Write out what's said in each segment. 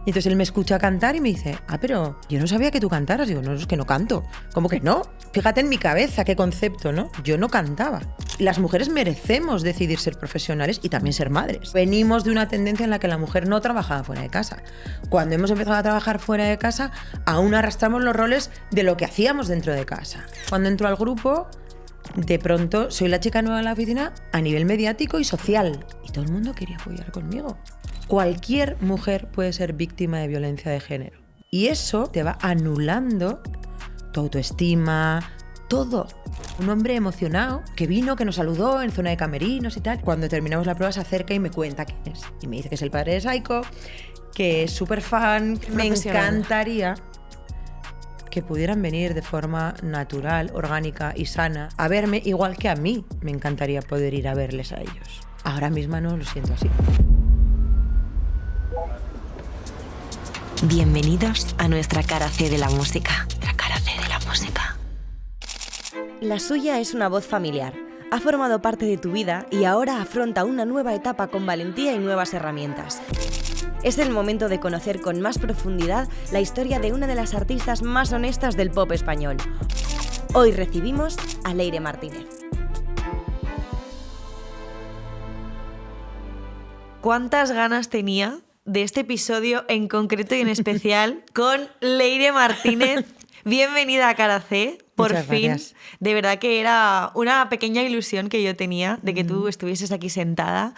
Y entonces él me escucha cantar y me dice, pero yo no sabía que tú cantaras. Digo, no, es que no canto. ¿Cómo que no? Fíjate en mi cabeza qué concepto, ¿no? Yo no cantaba. Las mujeres merecemos decidir ser profesionales y también ser madres. Venimos de una tendencia en la que la mujer no trabajaba fuera de casa. Cuando hemos empezado a trabajar fuera de casa, aún arrastramos los roles de lo que hacíamos dentro de casa. Cuando entro al grupo, de pronto soy la chica nueva en la oficina a nivel mediático y social. Y todo el mundo quería apoyar conmigo. Cualquier mujer puede ser víctima de violencia de género. Y eso te va anulando tu autoestima, todo. Un hombre emocionado que vino, que nos saludó en zona de camerinos y tal. Cuando terminamos la prueba se acerca y me cuenta quién es. Y me dice que es el padre de Saiko, que es súper fan. Me encantaría que pudieran venir de forma natural, orgánica y sana a verme, igual que a mí me encantaría poder ir a verles a ellos. Ahora mismo no lo siento así. Bienvenidos a nuestra cara C de la música. La cara C de la música. La suya es una voz familiar. Ha formado parte de tu vida y ahora afronta una nueva etapa con valentía y nuevas herramientas. Es el momento de conocer con más profundidad la historia de una de las artistas más honestas del pop español. Hoy recibimos a Leire Martínez. ¿Cuántas ganas tenía de este episodio en concreto y en especial con Leire Martínez? Bienvenida a Cara C, por Muchas fin. gracias. De verdad que era una pequeña ilusión que yo tenía de que tú estuvieses aquí sentada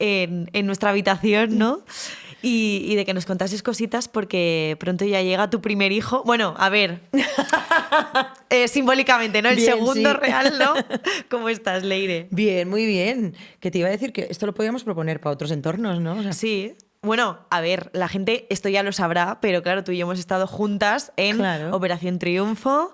en nuestra habitación, ¿no? Y de que nos contases cositas porque pronto ya llega tu primer hijo. Bueno, a ver, simbólicamente, ¿no? El Bien, segundo sí. real, ¿no? ¿Cómo estás, Leire? Bien, muy bien. Que te iba a decir que esto lo podíamos proponer para otros entornos, ¿no? O sea, Sí. Bueno, a ver, la gente esto ya lo sabrá, pero claro, tú y yo hemos estado juntas en Claro. Operación Triunfo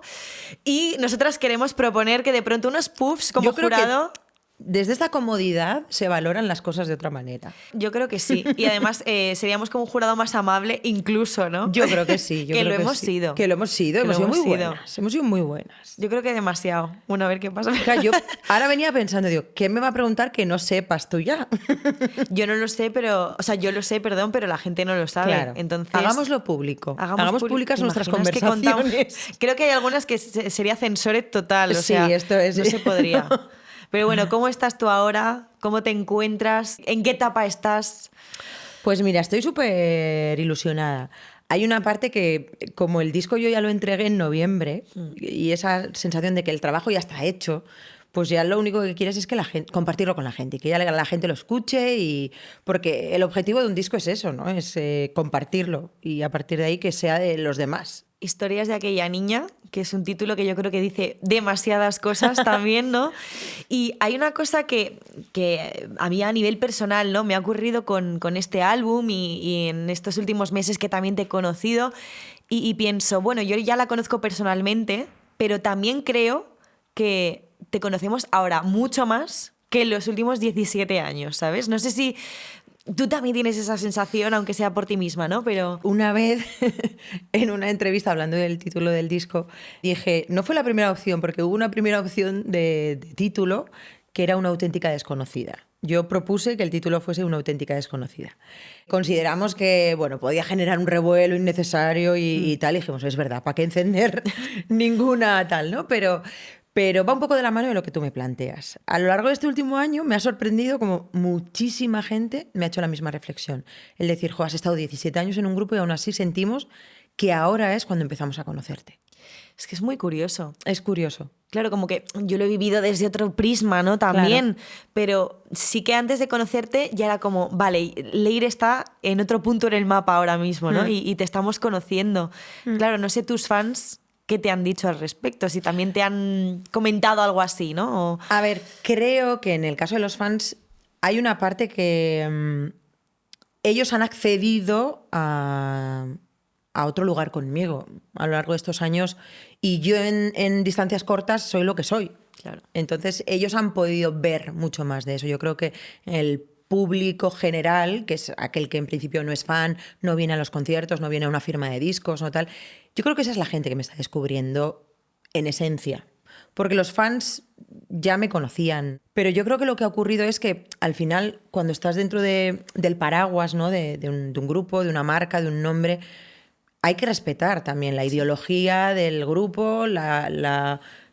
y nosotras queremos proponer que de pronto unos puffs como yo creo jurado... que desde esta comodidad se valoran las cosas de otra manera. Yo creo que sí. Y además seríamos como un jurado más amable incluso, ¿no? Yo creo que sí. Yo que creo lo que hemos sí. sido. Que lo hemos sido. Que lo Hemos sido muy hemos sido. buenas. Hemos sido muy buenas. Yo creo que demasiado. Bueno, a ver qué pasa. O sea, yo ahora venía pensando, digo, ¿qué me va a preguntar que no sepas tú ya? Yo no lo sé, pero... O sea, yo lo sé, perdón, pero la gente no lo sabe. Claro. Entonces... Hagámoslo público. Hagamos públicas ¿Te nuestras imaginas que conversaciones. Creo que hay algunas que sería censores total. O Sí, sea, esto es... no se podría. Pero bueno, ¿cómo estás tú ahora? ¿Cómo te encuentras? ¿En qué etapa estás? Pues mira, estoy súper ilusionada. Hay una parte que, como el disco yo ya lo entregué en noviembre, y esa sensación de que el trabajo ya está hecho, pues ya lo único que quieres es que la gente, compartirlo con la gente, y que ya la gente lo escuche, y porque el objetivo de un disco es eso, ¿no? Es compartirlo y a partir de ahí que sea de los demás. Historias de aquella niña, que es un título que yo creo que dice demasiadas cosas también, ¿no? Y hay una cosa que a mí a nivel personal, ¿no? Me ha ocurrido con este álbum y en estos últimos meses que también te he conocido y pienso, bueno, yo ya la conozco personalmente, pero también creo que te conocemos ahora mucho más que en los últimos 17 años, ¿sabes? No sé si... Tú también tienes esa sensación, aunque sea por ti misma, ¿no? Pero... Una vez, en una entrevista hablando del título del disco, dije, no fue la primera opción, porque hubo una primera opción de título que era Una auténtica desconocida. Yo propuse que el título fuese Una auténtica desconocida. Consideramos que, bueno, podía generar un revuelo innecesario y tal, y dijimos, es verdad, ¿para qué encender ninguna tal, no? Pero va un poco de la mano de lo que tú me planteas. A lo largo de este último año me ha sorprendido como muchísima gente me ha hecho la misma reflexión. El decir, jo, has estado 17 años en un grupo y aún así sentimos que ahora es cuando empezamos a conocerte. Es que es muy curioso. Es curioso. Claro, como que yo lo he vivido desde otro prisma, ¿no? También. Claro. Pero sí que antes de conocerte ya era como, vale, Leire está en otro punto en el mapa ahora mismo, ¿no? Y te estamos conociendo. Claro, no sé tus fans... ¿Qué te han dicho al respecto? Si también te han comentado algo así, ¿no? O... A ver, creo que en el caso de los fans hay una parte que ellos han accedido a otro lugar conmigo a lo largo de estos años y yo en distancias cortas soy lo que soy. Claro. Entonces ellos han podido ver mucho más de eso. Yo creo que el público general, que es aquel que en principio no es fan, no viene a los conciertos, no viene a una firma de discos, no tal. Yo creo que esa es la gente que me está descubriendo en esencia. porque los fans ya me conocían. Pero yo creo que lo que ha ocurrido es que al final, cuando estás dentro del paraguas, ¿no? de un grupo, de una marca, de un nombre, hay que respetar también la ideología del grupo,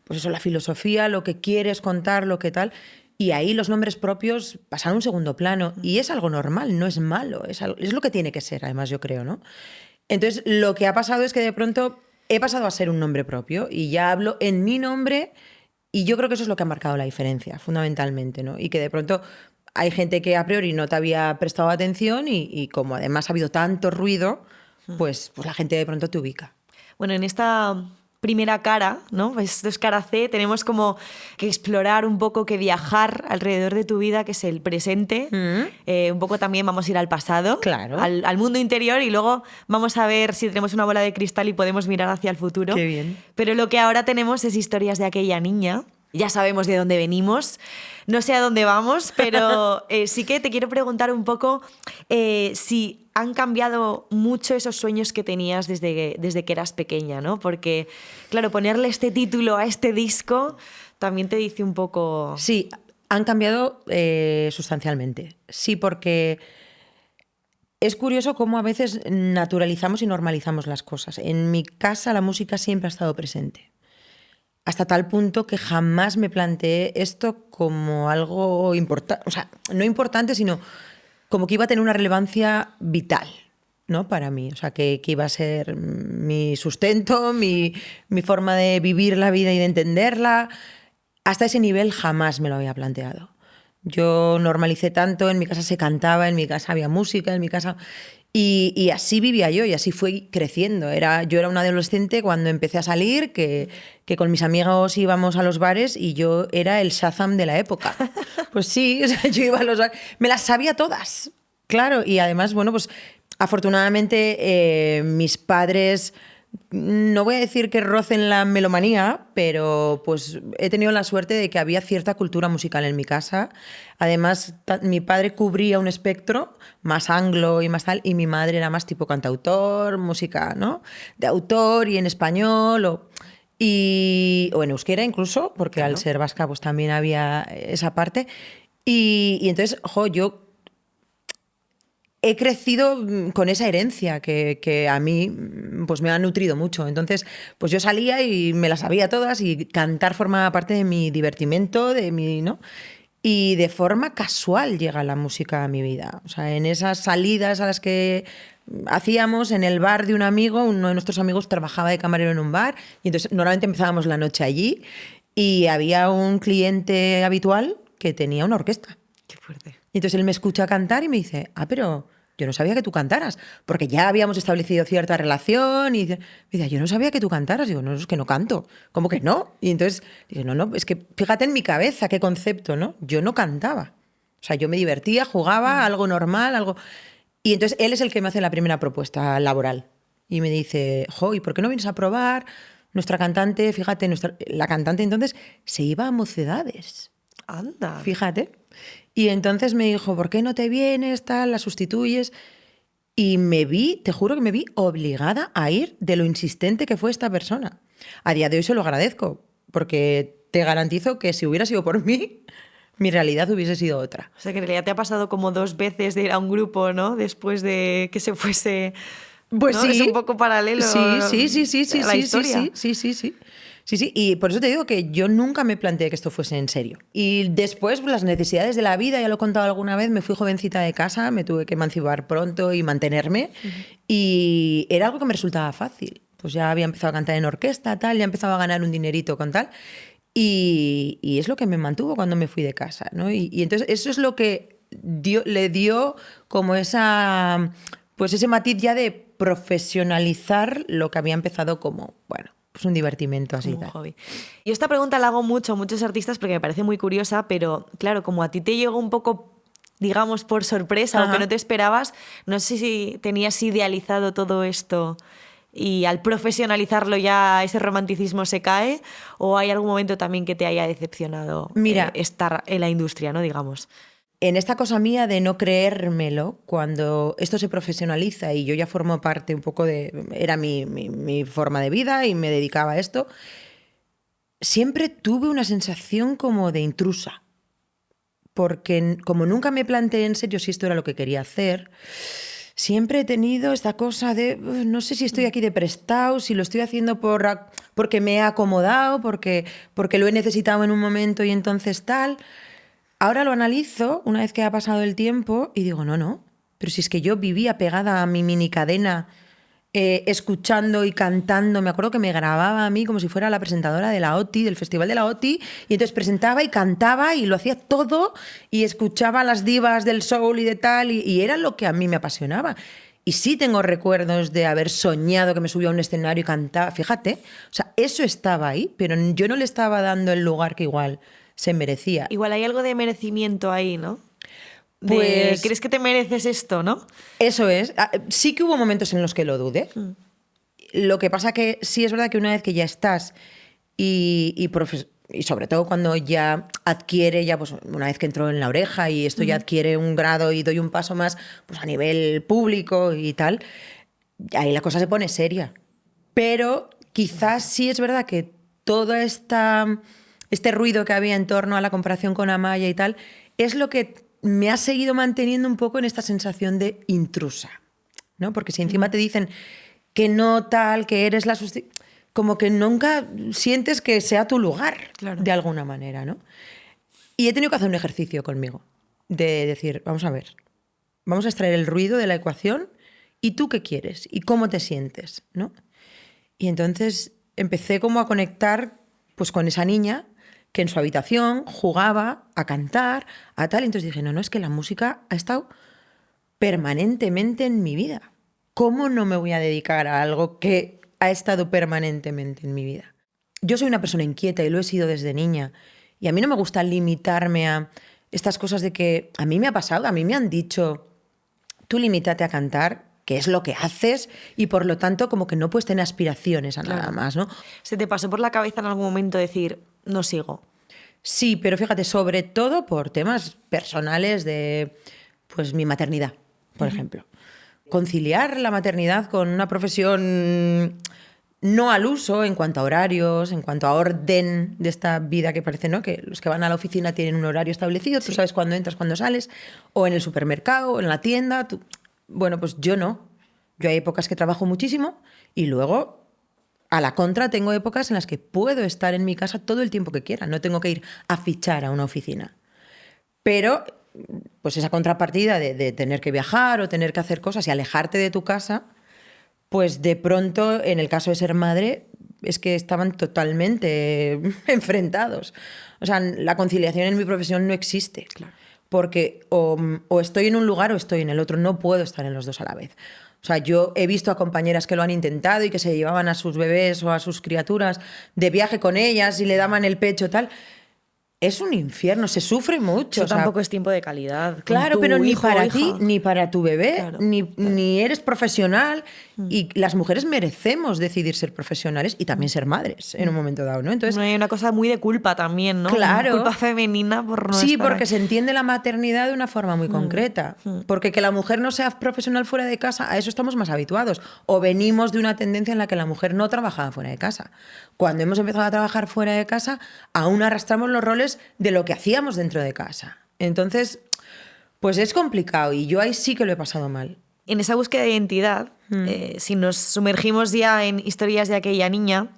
pues eso, la filosofía, lo que quieres contar, lo que tal. Y ahí los nombres propios pasan a un segundo plano. Y es algo normal, no es malo. Es lo que tiene que ser, además, yo creo, ¿no? Entonces, lo que ha pasado es que de pronto he pasado a ser un nombre propio y ya hablo en mi nombre, y yo creo que eso es lo que ha marcado la diferencia, fundamentalmente, ¿no? Y que de pronto hay gente que a priori no te había prestado atención y como además ha habido tanto ruido, pues la gente de pronto te ubica. Bueno, en esta primera cara, ¿no? Pues esto es cara C, tenemos como que explorar un poco, que viajar alrededor de tu vida, que es el presente. Un poco también vamos a ir al pasado, Claro. al mundo interior, y luego vamos a ver si tenemos una bola de cristal y podemos mirar hacia el futuro. Qué bien. Pero lo que ahora tenemos es historias de aquella niña. Ya sabemos de dónde venimos, no sé a dónde vamos, pero sí que te quiero preguntar un poco si han cambiado mucho esos sueños que tenías desde que eras pequeña, ¿no? Porque, claro, ponerle este título a este disco también te dice un poco... Sí, han cambiado sustancialmente. Sí, porque es curioso cómo a veces naturalizamos y normalizamos las cosas. En mi casa la música siempre ha estado presente. Hasta tal punto que jamás me planteé esto como algo importante, o sea, no importante, sino como que iba a tener una relevancia vital, ¿no? Para mí, o sea, que iba a ser mi sustento, mi forma de vivir la vida y de entenderla. Hasta ese nivel jamás me lo había planteado. Yo normalicé tanto, en mi casa se cantaba, en mi casa había música, en mi casa... Y así vivía yo y así fui creciendo. Yo era una adolescente cuando empecé a salir, que con mis amigos íbamos a los bares y yo era el Shazam de la época. Pues sí, o sea, yo iba a los bares, me las sabía todas, claro. Y además, bueno, pues afortunadamente mis padres, no voy a decir que rocen la melomanía, pero pues he tenido la suerte de que había cierta cultura musical en mi casa. Además, mi padre cubría un espectro más anglo y más tal, y mi madre era más tipo cantautor, música, ¿no? De autor y en español o en euskera incluso, porque Claro. al ser vasca pues también había esa parte. Y entonces, yo he crecido con esa herencia que a mí pues me ha nutrido mucho. Entonces, pues yo salía y me las sabía todas y cantar formaba parte de mi divertimento, ¿no? Y de forma casual llega la música a mi vida. O sea, en esas salidas a las que hacíamos en el bar de un amigo, uno de nuestros amigos trabajaba de camarero en un bar y entonces normalmente empezábamos la noche allí y había un cliente habitual que tenía una orquesta. Qué fuerte. Y entonces él me escucha cantar y me dice, pero yo no sabía que tú cantaras, porque ya habíamos establecido cierta relación. Y me decía, yo no sabía que tú cantaras. Digo, no, es que no canto. ¿Cómo que no? Y entonces dije, no, es que fíjate en mi cabeza qué concepto, ¿no? Yo no cantaba. O sea, yo me divertía, jugaba, algo normal, algo... Y entonces él es el que me hace la primera propuesta laboral. Y me dice, ¿y por qué no vienes a probar? Nuestra cantante, fíjate, la cantante entonces se iba a Mocedades. Anda. Fíjate. Y entonces me dijo, ¿por qué no te vienes, tal, la sustituyes? Y te juro que me vi obligada a ir de lo insistente que fue esta persona. A día de hoy se lo agradezco, porque te garantizo que si hubiera sido por mí, mi realidad hubiese sido otra. O sea, que en realidad te ha pasado como 2 veces de ir a un grupo, ¿no? Después de que se fuese... Pues ¿no? sí. Es un poco paralelo Sí, la historia. Sí, y por eso te digo que yo nunca me planteé que esto fuese en serio. Y después, pues, las necesidades de la vida, ya lo he contado alguna vez, me fui jovencita de casa, me tuve que emancipar pronto y mantenerme, y era algo que me resultaba fácil. Pues ya había empezado a cantar en orquesta, tal, ya empezaba a ganar un dinerito con tal, y es lo que me mantuvo cuando me fui de casa, ¿no? Y entonces eso es lo que le dio como pues ese matiz ya de profesionalizar lo que había empezado como, bueno, pues un divertimento así. Como un hobby. Yo esta pregunta la hago mucho a muchos artistas porque me parece muy curiosa, pero claro, como a ti te llegó un poco, digamos, por sorpresa o que no te esperabas, no sé si tenías idealizado todo esto y al profesionalizarlo ya ese romanticismo se cae, o hay algún momento también que te haya decepcionado estar en la industria, ¿no? Digamos. En esta cosa mía de no creérmelo, cuando esto se profesionaliza y yo ya formo parte un poco era mi forma de vida y me dedicaba a esto, siempre tuve una sensación como de intrusa, porque como nunca me planteé en serio si esto era lo que quería hacer, siempre he tenido esta cosa de no sé si estoy aquí de prestado, si lo estoy haciendo porque me he acomodado, porque lo he necesitado en un momento y entonces tal. Ahora lo analizo una vez que ha pasado el tiempo y digo, no, pero si es que yo vivía pegada a mi mini cadena, escuchando y cantando. Me acuerdo que me grababa a mí como si fuera la presentadora de la OTI, del Festival de la OTI, y entonces presentaba y cantaba y lo hacía todo y escuchaba a las divas del soul y de tal, y era lo que a mí me apasionaba. Y sí tengo recuerdos de haber soñado que me subía a un escenario y cantaba. Fíjate, o sea, eso estaba ahí, pero yo no le estaba dando el lugar que igual se merecía. Igual hay algo de merecimiento ahí, ¿no? Pues ¿crees que te mereces esto, no? eso es. Sí que hubo momentos en los que lo dudé. Lo que pasa que sí es verdad que una vez que ya estás y sobre todo cuando ya adquiere, ya pues una vez que entró en la oreja y esto ya adquiere un grado y doy un paso más pues a nivel público y tal, ahí la cosa se pone seria. Pero quizás sí es verdad que todo este ruido que había en torno a la comparación con Amaya y tal es lo que me ha seguido manteniendo un poco en esta sensación de intrusa, ¿no? Porque si encima te dicen que no tal, que eres la como que nunca sientes que sea tu lugar, Claro. de alguna manera, ¿no? Y he tenido que hacer un ejercicio conmigo, de decir, vamos a ver, vamos a extraer el ruido de la ecuación y tú qué quieres y cómo te sientes, ¿no? Y entonces empecé como a conectar pues con esa niña que en su habitación jugaba a cantar, a tal. Y entonces dije, no, es que la música ha estado permanentemente en mi vida. ¿Cómo no me voy a dedicar a algo que ha estado permanentemente en mi vida? Yo soy una persona inquieta y lo he sido desde niña. Y a mí no me gusta limitarme a estas cosas de que a mí me ha pasado, a mí me han dicho, tú limítate a cantar, que es lo que haces, y por lo tanto como que no puedes tener aspiraciones a nada más, ¿no? ¿Se te pasó por la cabeza en algún momento decir, no sigo? Sí, pero fíjate, sobre todo por temas personales de pues mi maternidad, por ejemplo. Conciliar la maternidad con una profesión no al uso en cuanto a horarios, en cuanto a orden de esta vida que parece, ¿no? Que los que van a la oficina tienen un horario establecido, tú sabes cuándo entras, cuándo sales, o en el supermercado, o en la tienda. Bueno, pues yo no. Yo hay épocas que trabajo muchísimo y luego, a la contra, tengo épocas en las que puedo estar en mi casa todo el tiempo que quiera. No tengo que ir a fichar a una oficina. Pero, pues esa contrapartida de tener que viajar o tener que hacer cosas y alejarte de tu casa, pues de pronto, en el caso de ser madre, es que estaban totalmente enfrentados. O sea, la conciliación en mi profesión no existe. Claro. Porque o estoy en un lugar o estoy en el otro. No puedo estar en los dos a la vez. O sea, yo he visto a compañeras que lo han intentado y que se llevaban a sus bebés o a sus criaturas de viaje con ellas y le daban el pecho tal. Es un infierno, se sufre mucho. Eso tampoco es tiempo de calidad. Claro, con tu pero ni hijo, para hija. ti, ni para tu bebé, Claro, ni eres profesional. Y las mujeres merecemos decidir ser profesionales y también ser madres en un momento dado, ¿no? Entonces, Hay una cosa muy de culpa también, ¿no? Claro. Culpa femenina por no sí, estar porque ahí. se entiende la maternidad de una forma muy concreta. Porque que la mujer no sea profesional fuera de casa, a eso estamos más habituados. O venimos de una tendencia en la que la mujer no trabajaba fuera de casa. Cuando hemos empezado a trabajar fuera de casa, aún arrastramos los roles de lo que hacíamos dentro de casa. Entonces, pues es complicado y yo ahí sí que lo he pasado mal. En esa búsqueda de identidad, si nos sumergimos ya en historias de aquella niña,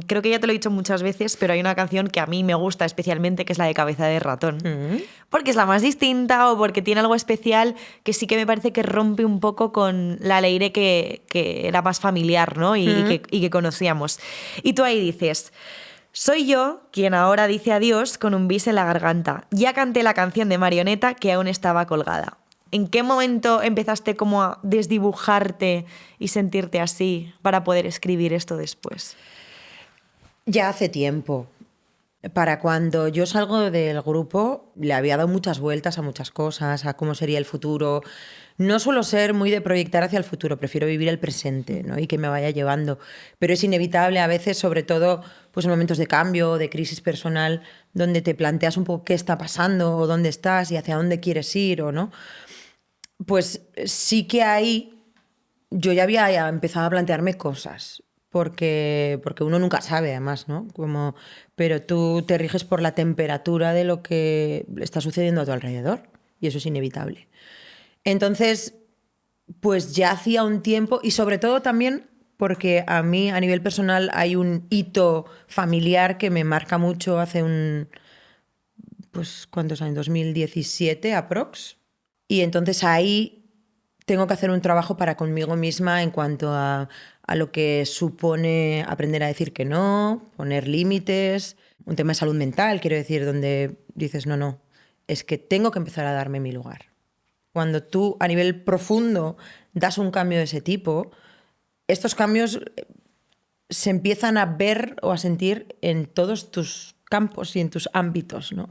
creo que ya te lo he dicho muchas veces, pero hay una canción que a mí me gusta especialmente, que es la de Cabeza de Ratón. Porque es la más distinta o porque tiene algo especial que sí que me parece que rompe un poco con la Leire que era más familiar, ¿no? y que conocíamos. Y tú ahí dices... Soy yo quien ahora dice adiós con un bis en la garganta. Ya canté la canción de Marioneta que aún estaba colgada. ¿En qué momento empezaste como a desdibujarte y sentirte así para poder escribir esto después? Ya hace tiempo. Para cuando yo salgo del grupo, le había dado muchas vueltas a muchas cosas, a cómo sería el futuro. No suelo ser muy de proyectar hacia el futuro, prefiero vivir el presente, ¿no? Y que me vaya llevando. Pero es inevitable a veces, sobre todo pues en momentos de cambio, de crisis personal, donde te planteas un poco qué está pasando o dónde estás y hacia dónde quieres ir o no. Pues sí que ahí yo ya había empezado a plantearme cosas. porque uno nunca sabe, además, ¿no? Pero tú te riges por la temperatura de lo que está sucediendo a tu alrededor y eso es inevitable. Entonces, pues ya hacía un tiempo y sobre todo también porque a mí a nivel personal hay un hito familiar que me marca mucho pues ¿cuántos años? 2017 aprox. Y entonces ahí tengo que hacer un trabajo para conmigo misma en cuanto a lo que supone aprender a decir que no, poner límites, un tema de salud mental, quiero decir, donde dices, no, es que tengo que empezar a darme mi lugar. Cuando tú a nivel profundo das un cambio de ese tipo, estos cambios se empiezan a ver o a sentir en todos tus campos y en tus ámbitos, ¿no?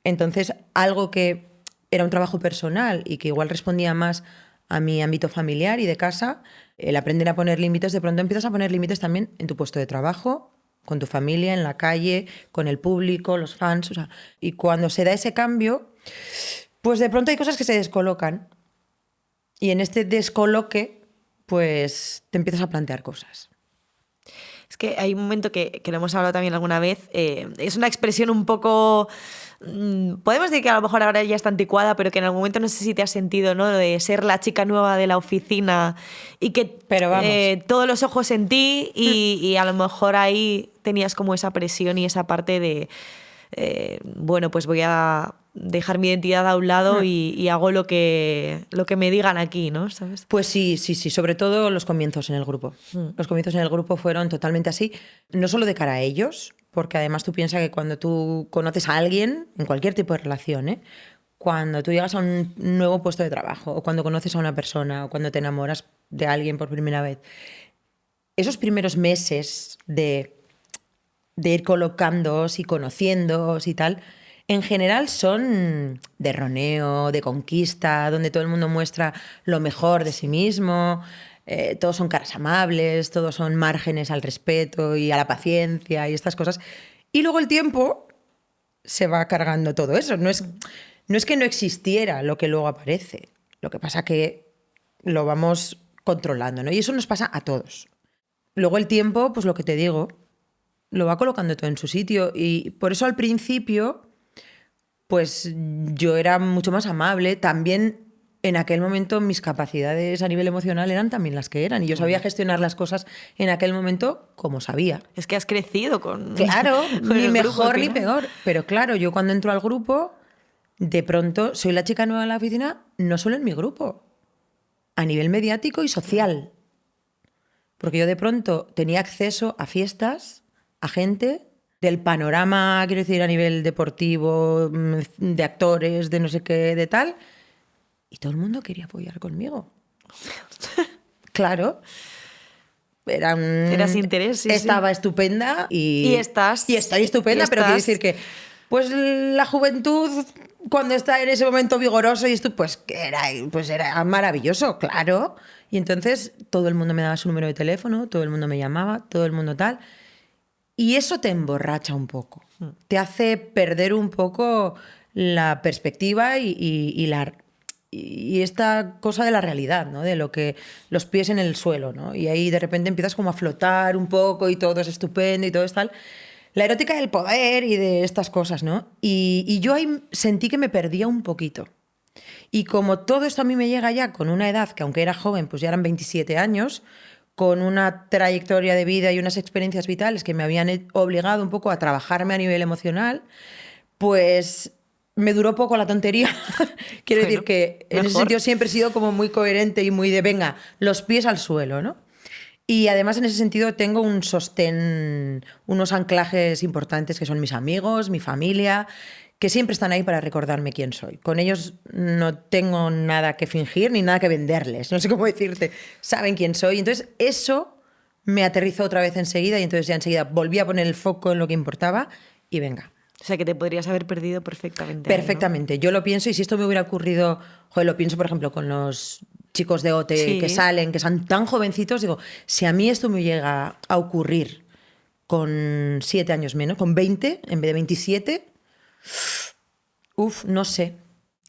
Entonces, algo que era un trabajo personal y que igual respondía más a mi ámbito familiar y de casa, el aprender a poner límites, de pronto empiezas a poner límites también en tu puesto de trabajo, con tu familia, en la calle, con el público, los fans, o sea, y cuando se da ese cambio, pues de pronto hay cosas que se descolocan y en este descoloque, pues te empiezas a plantear cosas. Es que hay un momento que lo hemos hablado también alguna vez, es una expresión un poco, podemos decir que a lo mejor ahora ya está anticuada, pero que en algún momento no sé si te has sentido, ¿no? De ser la chica nueva de la oficina y que todos los ojos en ti y a lo mejor ahí tenías como esa presión y esa parte de, bueno, pues voy a dejar mi identidad a un lado y hago lo que me digan aquí, ¿no? ¿Sabes? Pues sí, sobre todo los comienzos en el grupo. Los comienzos en el grupo fueron totalmente así, no solo de cara a ellos, porque además tú piensas que cuando tú conoces a alguien, en cualquier tipo de relación, cuando tú llegas a un nuevo puesto de trabajo, o cuando conoces a una persona, o cuando te enamoras de alguien por primera vez, esos primeros meses de ir colocándoos y conociéndoos y tal, en general son de roneo, de conquista, donde todo el mundo muestra lo mejor de sí mismo, todos son caras amables, todos son márgenes al respeto y a la paciencia y estas cosas. Y luego el tiempo se va cargando todo eso. No es que no existiera lo que luego aparece, lo que pasa que lo vamos controlando, ¿no? Y eso nos pasa a todos. Luego el tiempo, pues lo que te digo, lo va colocando todo en su sitio y por eso al principio pues yo era mucho más amable. También en aquel momento mis capacidades a nivel emocional eran también las que eran y yo sabía gestionar las cosas en aquel momento como sabía. Es que has crecido con... Claro, con ni mejor grupo, ni peor. Pero claro, yo cuando entro al grupo, de pronto soy la chica nueva en la oficina, no solo en mi grupo, a nivel mediático y social. Porque yo de pronto tenía acceso a fiestas, a gente del panorama, quiero decir, a nivel deportivo, de actores, de no sé qué, de tal, y todo el mundo quería apoyar conmigo. Claro. Eras interés, sí, estaba estupenda y estás. Y estoy estupenda, pero quiero decir que pues la juventud, cuando está en ese momento vigoroso y esto, pues era maravilloso, claro. Y entonces todo el mundo me daba su número de teléfono, todo el mundo me llamaba, todo el mundo tal. Y eso te emborracha un poco, te hace perder un poco la perspectiva y esta cosa de la realidad, ¿no? De lo que los pies en el suelo, ¿no? Y ahí de repente empiezas como a flotar un poco y todo es estupendo y todo es tal. La erótica del poder y de estas cosas, ¿no? Y yo ahí sentí que me perdía un poquito. Y como todo esto a mí me llega ya con una edad que aunque era joven, pues ya eran 27 años, con una trayectoria de vida y unas experiencias vitales que me habían obligado un poco a trabajarme a nivel emocional, pues me duró poco la tontería. Quiero decir que en ese sentido siempre he sido como muy coherente y muy de venga, los pies al suelo, ¿no? Y además en ese sentido tengo un sostén, unos anclajes importantes que son mis amigos, mi familia, que siempre están ahí para recordarme quién soy. Con ellos no tengo nada que fingir ni nada que venderles, no sé cómo decirte, saben quién soy. Entonces eso me aterrizó otra vez enseguida y entonces ya enseguida volví a poner el foco en lo que importaba y venga. O sea, que te podrías haber perdido perfectamente. Perfectamente. Ahí, ¿no? Yo lo pienso y si esto me hubiera ocurrido, joder, lo pienso por ejemplo con los chicos de OT que salen, que son tan jovencitos, digo, si a mí esto me llega a ocurrir con 7 años menos, con 20 en vez de 27... no sé.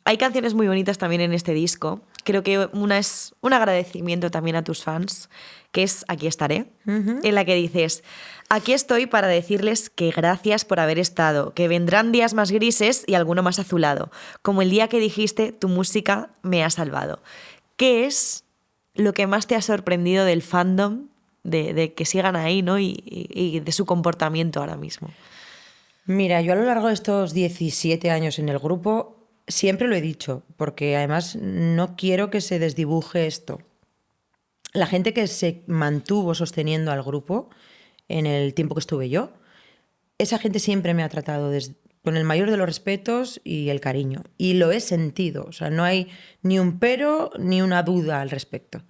Hay canciones muy bonitas también en este disco creo que una es un agradecimiento también a tus fans, que es Aquí estaré, en la que dices: aquí estoy para decirles que gracias por haber estado, que vendrán días más grises y alguno más azulado, como el día que dijiste tu música me ha salvado. ¿Qué es lo que más te ha sorprendido del fandom, de que sigan ahí, ¿no? y de su comportamiento ahora mismo? Mira, yo a lo largo de estos 17 años en el grupo siempre lo he dicho, porque además no quiero que se desdibuje esto. La gente que se mantuvo sosteniendo al grupo en el tiempo que estuve yo, esa gente siempre me ha tratado con el mayor de los respetos y el cariño. Y lo he sentido, o sea, no hay ni un pero ni una duda al respecto.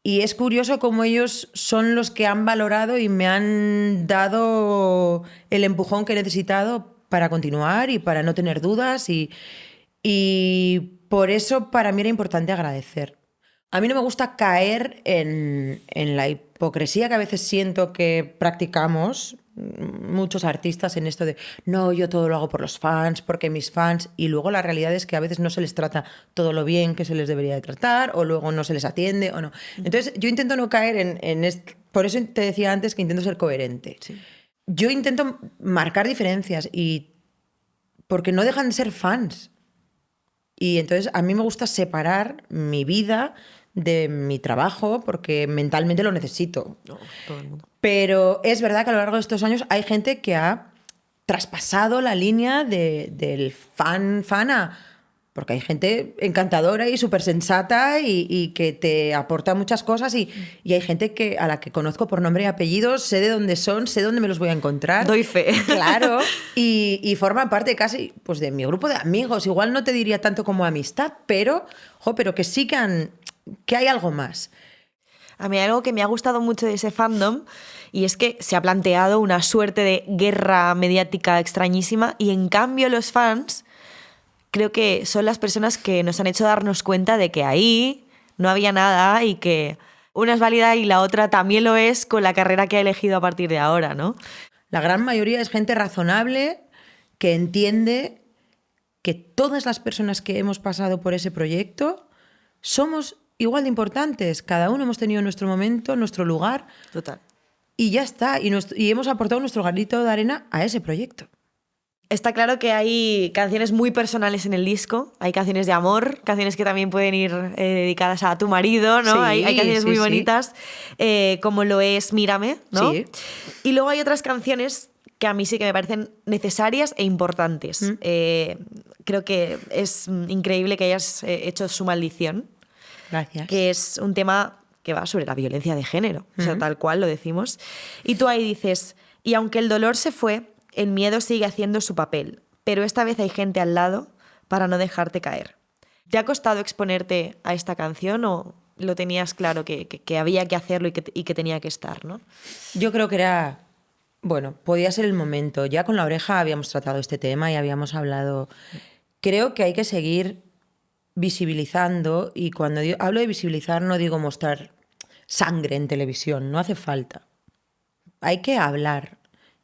Y es curioso cómo ellos son los que han valorado y me han dado el empujón que he necesitado para continuar y para no tener dudas. Y por eso para mí era importante agradecer. A mí no me gusta caer en la hipocresía que a veces siento que practicamos muchos artistas en esto de no, yo todo lo hago por los fans, porque mis fans, y luego la realidad es que a veces no se les trata todo lo bien que se les debería de tratar, o luego no se les atiende, o no. Entonces yo intento no caer en esto. Por eso te decía antes que intento ser coherente. Sí. Yo intento marcar diferencias porque no dejan de ser fans. Y entonces a mí me gusta separar mi vida de mi trabajo porque mentalmente lo necesito. No, todo el mundo. Pero es verdad que a lo largo de estos años hay gente que ha traspasado la línea del fana, porque hay gente encantadora y súper sensata y que te aporta muchas cosas y hay gente a la que conozco por nombre y apellidos, sé de dónde son, sé dónde me los voy a encontrar. Doy fe. Claro, y forman parte casi pues, de mi grupo de amigos. Igual no te diría tanto como amistad, pero que sí que hay algo más. A mí hay algo que me ha gustado mucho de ese fandom y es que se ha planteado una suerte de guerra mediática extrañísima y en cambio los fans creo que son las personas que nos han hecho darnos cuenta de que ahí no había nada y que una es válida y la otra también lo es con la carrera que ha elegido a partir de ahora, ¿no? La gran mayoría es gente razonable que entiende que todas las personas que hemos pasado por ese proyecto somos igual de importantes. Cada uno hemos tenido nuestro momento, nuestro lugar. Total. Y ya está. Y hemos aportado nuestro granito de arena a ese proyecto. Está claro que hay canciones muy personales en el disco. Hay canciones de amor, canciones que también pueden ir dedicadas a tu marido, ¿no? Sí, hay canciones muy sí. bonitas, como lo es Mírame, ¿no? Sí. Y luego hay otras canciones que a mí sí que me parecen necesarias e importantes. Creo que es increíble que hayas hecho Su maldición. Gracias. Que es un tema que va sobre la violencia de género, o sea, tal cual lo decimos. Y tú ahí dices: y aunque el dolor se fue, el miedo sigue haciendo su papel, pero esta vez hay gente al lado para no dejarte caer. ¿Te ha costado exponerte a esta canción o lo tenías claro que había que hacerlo y que tenía que estar, ¿no? Yo creo que era... Bueno, podía ser el momento. Ya con La Oreja habíamos tratado este tema y habíamos hablado... Creo que hay que seguir visibilizando, y cuando hablo de visibilizar no digo mostrar sangre en televisión, no hace falta. Hay que hablar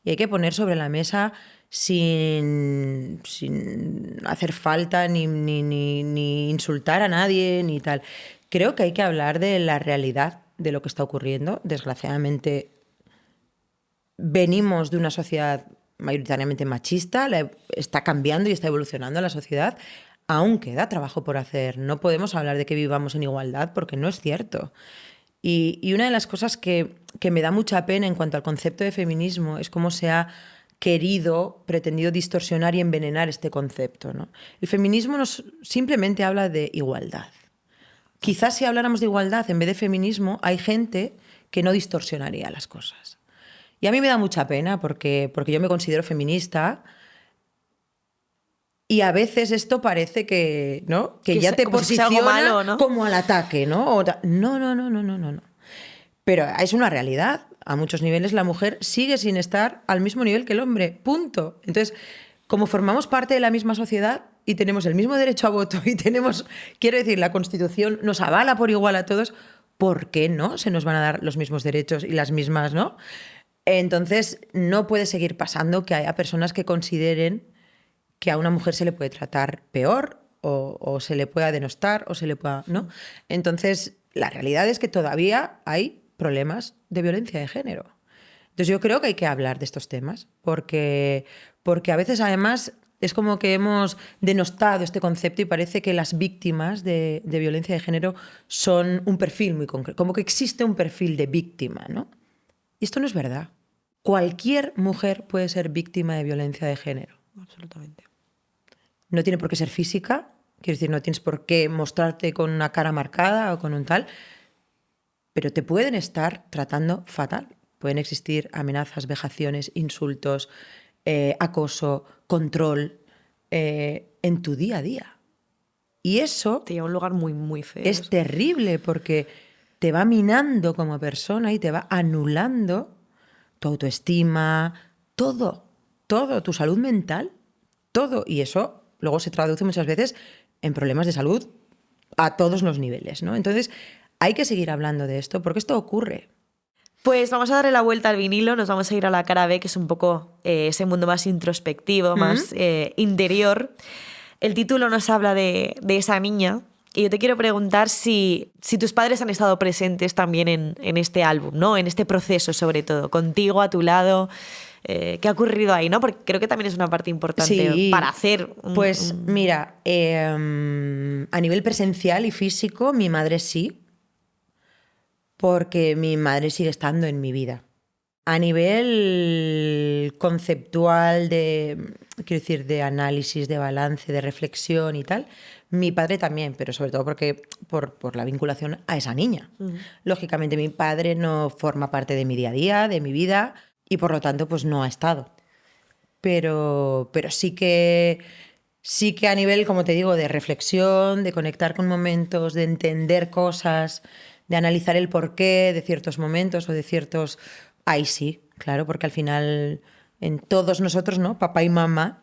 y hay que poner sobre la mesa sin hacer falta ni insultar a nadie ni tal. Creo que hay que hablar de la realidad de lo que está ocurriendo. Desgraciadamente venimos de una sociedad mayoritariamente machista, está cambiando y está evolucionando la sociedad. Aún queda trabajo por hacer. No podemos hablar de que vivamos en igualdad porque no es cierto. Y una de las cosas que me da mucha pena en cuanto al concepto de feminismo es cómo se ha pretendido distorsionar y envenenar este concepto, ¿no? El feminismo simplemente habla de igualdad. Quizás si habláramos de igualdad en vez de feminismo, hay gente que no distorsionaría las cosas. Y a mí me da mucha pena porque yo me considero feminista. Y a veces esto parece que, ¿no? que ya te posiciona algo malo, ¿no? como al ataque, ¿no? No. Pero es una realidad. A muchos niveles la mujer sigue sin estar al mismo nivel que el hombre. Punto. Entonces, como formamos parte de la misma sociedad y tenemos el mismo derecho a voto y tenemos, quiero decir, la Constitución nos avala por igual a todos, ¿por qué no se nos van a dar los mismos derechos y las mismas, ¿no? Entonces, no puede seguir pasando que haya personas que consideren que a una mujer se le puede tratar peor o se le pueda denostar o se le pueda, ¿no? Entonces, la realidad es que todavía hay problemas de violencia de género. Entonces, yo creo que hay que hablar de estos temas porque a veces, además, es como que hemos denostado este concepto y parece que las víctimas de violencia de género son un perfil muy concreto, como que existe un perfil de víctima, ¿no? Y esto no es verdad. Cualquier mujer puede ser víctima de violencia de género. Absolutamente. No tiene por qué ser física, quiero decir, no tienes por qué mostrarte con una cara marcada o con un tal, pero te pueden estar tratando fatal. Pueden existir amenazas, vejaciones, insultos, acoso, control en tu día a día. Y eso Te lleva a un lugar muy, muy feo. es terrible porque te va minando como persona y te va anulando tu autoestima, todo, tu salud mental, todo. Y eso luego se traduce muchas veces en problemas de salud a todos los niveles, ¿no? Entonces, hay que seguir hablando de esto porque esto ocurre. Pues vamos a darle la vuelta al vinilo, nos vamos a ir a la cara B, que es un poco ese mundo más introspectivo, más interior. El título nos habla de esa niña y yo te quiero preguntar si tus padres han estado presentes también en este álbum, ¿no? En este proceso, sobre todo, contigo a tu lado. ¿Qué ha ocurrido ahí, no? Porque creo que también es una parte importante para hacer. Pues mira, a nivel presencial y físico, mi madre sí, porque mi madre sigue estando en mi vida. A nivel conceptual quiero decir, de análisis, de balance, de reflexión y tal, mi padre también, pero sobre todo porque por la vinculación a esa niña. Lógicamente, mi padre no forma parte de mi día a día, de mi vida, y por lo tanto, pues no ha estado. Pero sí que a nivel, como te digo, de reflexión, de conectar con momentos, de entender cosas, de analizar el porqué de ciertos momentos o de ciertos... Ahí sí, claro, porque al final en todos nosotros, ¿no? Papá y mamá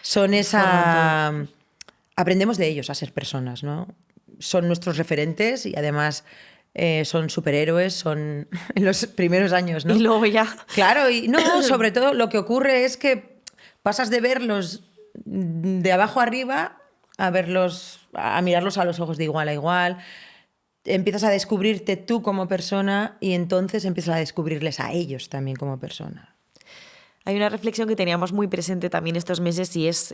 son esa... Aprendemos de ellos a ser personas, ¿no? Son nuestros referentes y además son superhéroes, son en los primeros años, ¿no? Y luego ya... Claro, y no, sobre todo lo que ocurre es que pasas de verlos de abajo arriba a mirarlos a los ojos de igual a igual. Empiezas a descubrirte tú como persona y entonces empiezas a descubrirles a ellos también como persona. Hay una reflexión que teníamos muy presente también estos meses y es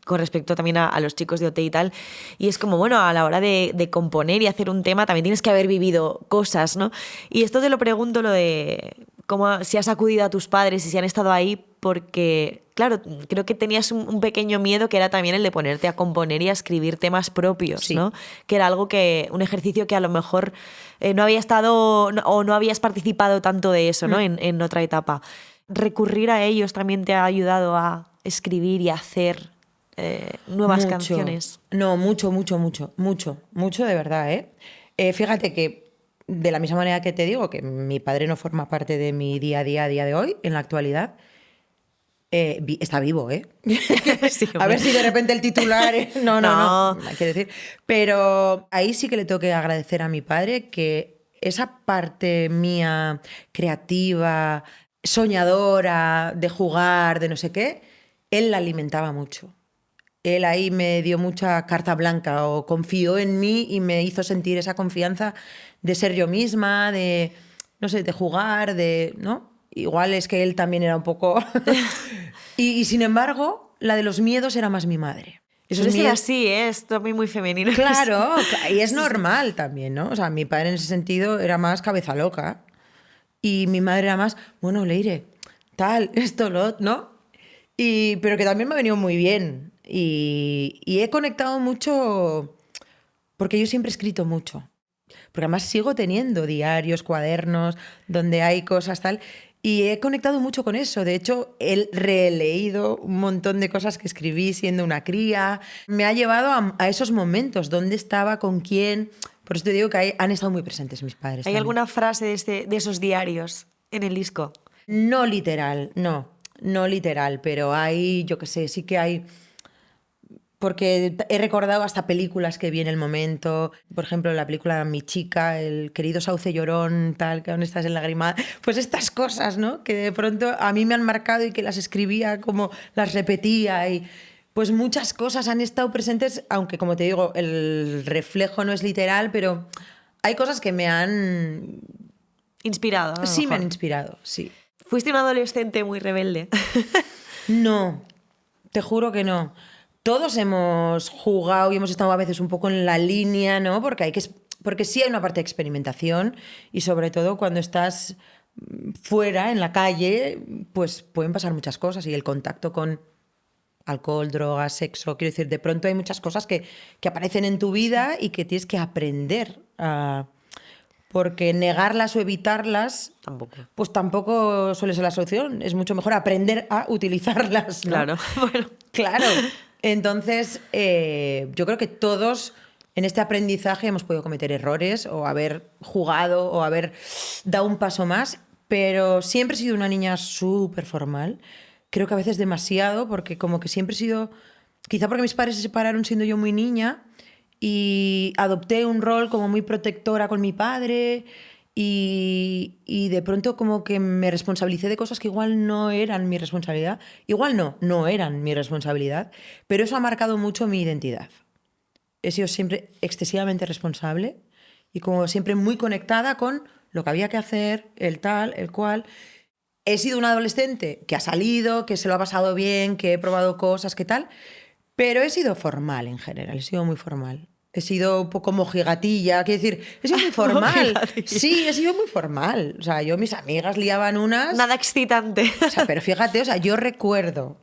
con respecto también a los chicos de OT y tal. Y es como, bueno, a la hora de componer y hacer un tema también tienes que haber vivido cosas, ¿no? Y esto te lo pregunto, lo de cómo, si has acudido a tus padres y si han estado ahí, porque, claro, creo que tenías un pequeño miedo que era también el de ponerte a componer y a escribir temas propios, sí, ¿no? Que era un ejercicio que a lo mejor no había estado o no habías participado tanto de eso, ¿no? En otra etapa. Recurrir a ellos también te ha ayudado a escribir y a hacer nuevas canciones. No, mucho de verdad, ¿eh? Fíjate que de la misma manera que te digo que mi padre no forma parte de mi día a día de hoy, en la actualidad, está vivo, ¿eh? Sí, a ver si de repente el titular... No, hay que decir. Pero ahí sí que le tengo que agradecer a mi padre que esa parte mía creativa, soñadora, de jugar, de no sé qué, él la alimentaba mucho. Él ahí me dio mucha carta blanca o confió en mí y me hizo sentir esa confianza de ser yo misma, de, no sé, de jugar, ¿no? Igual es que él también era un poco... y sin embargo, la de los miedos era más mi madre. Suele ser así, ¿eh? Es también muy femenino. Claro, y es normal también, ¿no? O sea, mi padre en ese sentido era más cabeza loca y mi madre era más, bueno, Leire, tal, esto, ¿no? Pero que también me ha venido muy bien. Y he conectado mucho, porque yo siempre he escrito mucho. Porque además sigo teniendo diarios, cuadernos, donde hay cosas tal. Y he conectado mucho con eso. De hecho, he releído un montón de cosas que escribí siendo una cría. Me ha llevado a esos momentos, dónde estaba, con quién. Por eso te digo que han estado muy presentes mis padres. ¿Hay también. alguna frase de esos diarios en el disco? No literal, no literal, pero hay, yo qué sé, sí que hay... Porque he recordado hasta películas que vi en el momento. Por ejemplo, la película Mi chica, el querido Sauce Llorón, tal, que aún estás en lágrima. Pues estas cosas, ¿no? Que de pronto a mí me han marcado y que las escribía como las repetía. pues muchas cosas han estado presentes, aunque como te digo, el reflejo no es literal, pero hay cosas que me han... Inspirado, a lo Sí, me han mejor. inspirado, sí. ¿Fuiste un adolescente muy rebelde? No, te juro que no. Todos hemos jugado y hemos estado a veces un poco en la línea, ¿no? Porque sí hay una parte de experimentación y sobre todo cuando estás fuera, en la calle, pues pueden pasar muchas cosas y el contacto con alcohol, drogas, sexo, quiero decir, de pronto hay muchas cosas que aparecen en tu vida y que tienes que aprender a... Porque negarlas o evitarlas, Tampoco. pues tampoco suele ser la solución. Es mucho mejor aprender a utilizarlas, ¿no? Claro, bueno. Claro. Entonces, yo creo que todos en este aprendizaje hemos podido cometer errores o haber jugado o haber dado un paso más, pero siempre he sido una niña súper formal. Creo que a veces demasiado, porque como que siempre he sido, quizá porque mis padres se separaron siendo yo muy niña y adopté un rol como muy protectora con mi padre y de pronto como que me responsabilicé de cosas que igual no eran mi responsabilidad. Igual no eran mi responsabilidad, pero eso ha marcado mucho mi identidad. He sido siempre excesivamente responsable y como siempre muy conectada con lo que había que hacer, el tal, el cual. He sido una adolescente que ha salido, que se lo ha pasado bien, que he probado cosas, que tal, pero he sido formal en general, he sido muy formal. He sido un poco mojigatilla, quiero decir, he sido muy formal. Mojigatilla. Sí, he sido muy formal. O sea, yo, mis amigas liaban unas... Nada excitante. O sea, pero fíjate, o sea, yo recuerdo,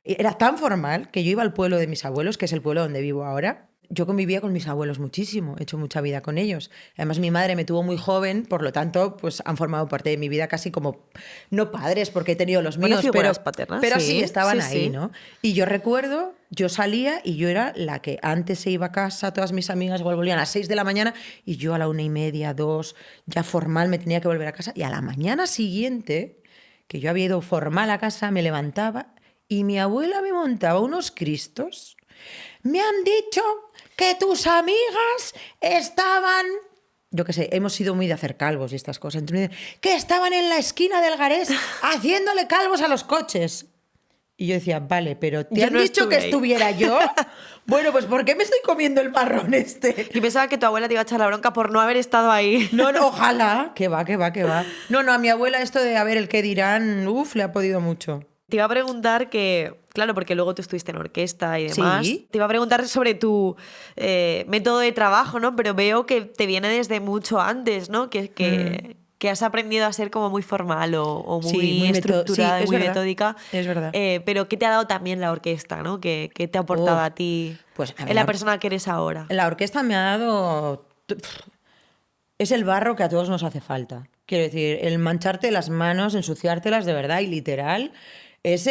era tan formal que yo iba al pueblo de mis abuelos, que es el pueblo donde vivo ahora. Yo convivía con mis abuelos muchísimo, he hecho mucha vida con ellos. Además, mi madre me tuvo muy joven, por lo tanto, pues han formado parte de mi vida casi como, no padres, porque he tenido los Bueno, míos, pero, figuras paternas, pero sí, sí, estaban sí, ahí, sí. ¿no? Y yo recuerdo, yo salía y yo era la que antes se iba a casa, todas mis amigas igual volvían a las 6 de la mañana y yo a la 1:30, 2, ya formal me tenía que volver a casa. Y a la mañana siguiente, que yo había ido formal a casa, me levantaba y mi abuela me montaba unos cristos. Me han dicho que tus amigas estaban... Yo qué sé, hemos sido muy de hacer calvos y estas cosas. Entonces me dicen, que estaban en la esquina del Garés haciéndole calvos a los coches. Y yo decía, vale, pero ¿te Yo han no dicho estuve que ahí. estuviera yo? Bueno, pues ¿por qué me estoy comiendo el marrón este? Y pensaba que tu abuela te iba a echar la bronca por no haber estado ahí. No, no, ojalá. Que va, que va, que va. No, no, a mi abuela esto de a ver el qué dirán, le ha podido mucho. Te iba a preguntar que, claro, porque luego tú estuviste en orquesta y demás. Sí. Te iba a preguntar sobre tu método de trabajo, ¿no? Pero veo que te viene desde mucho antes, ¿no? Que has aprendido a ser como muy formal o muy, Sí, muy estructurada sí, y es muy verdad, metódica. es verdad. Pero ¿qué te ha dado también la orquesta, ¿no? ¿Qué te ha aportado Uf, a ti pues, a ver, en la persona que eres ahora? La orquesta me ha dado... Es el barro que a todos nos hace falta. Quiero decir, el mancharte las manos, ensuciártelas de verdad y literal, es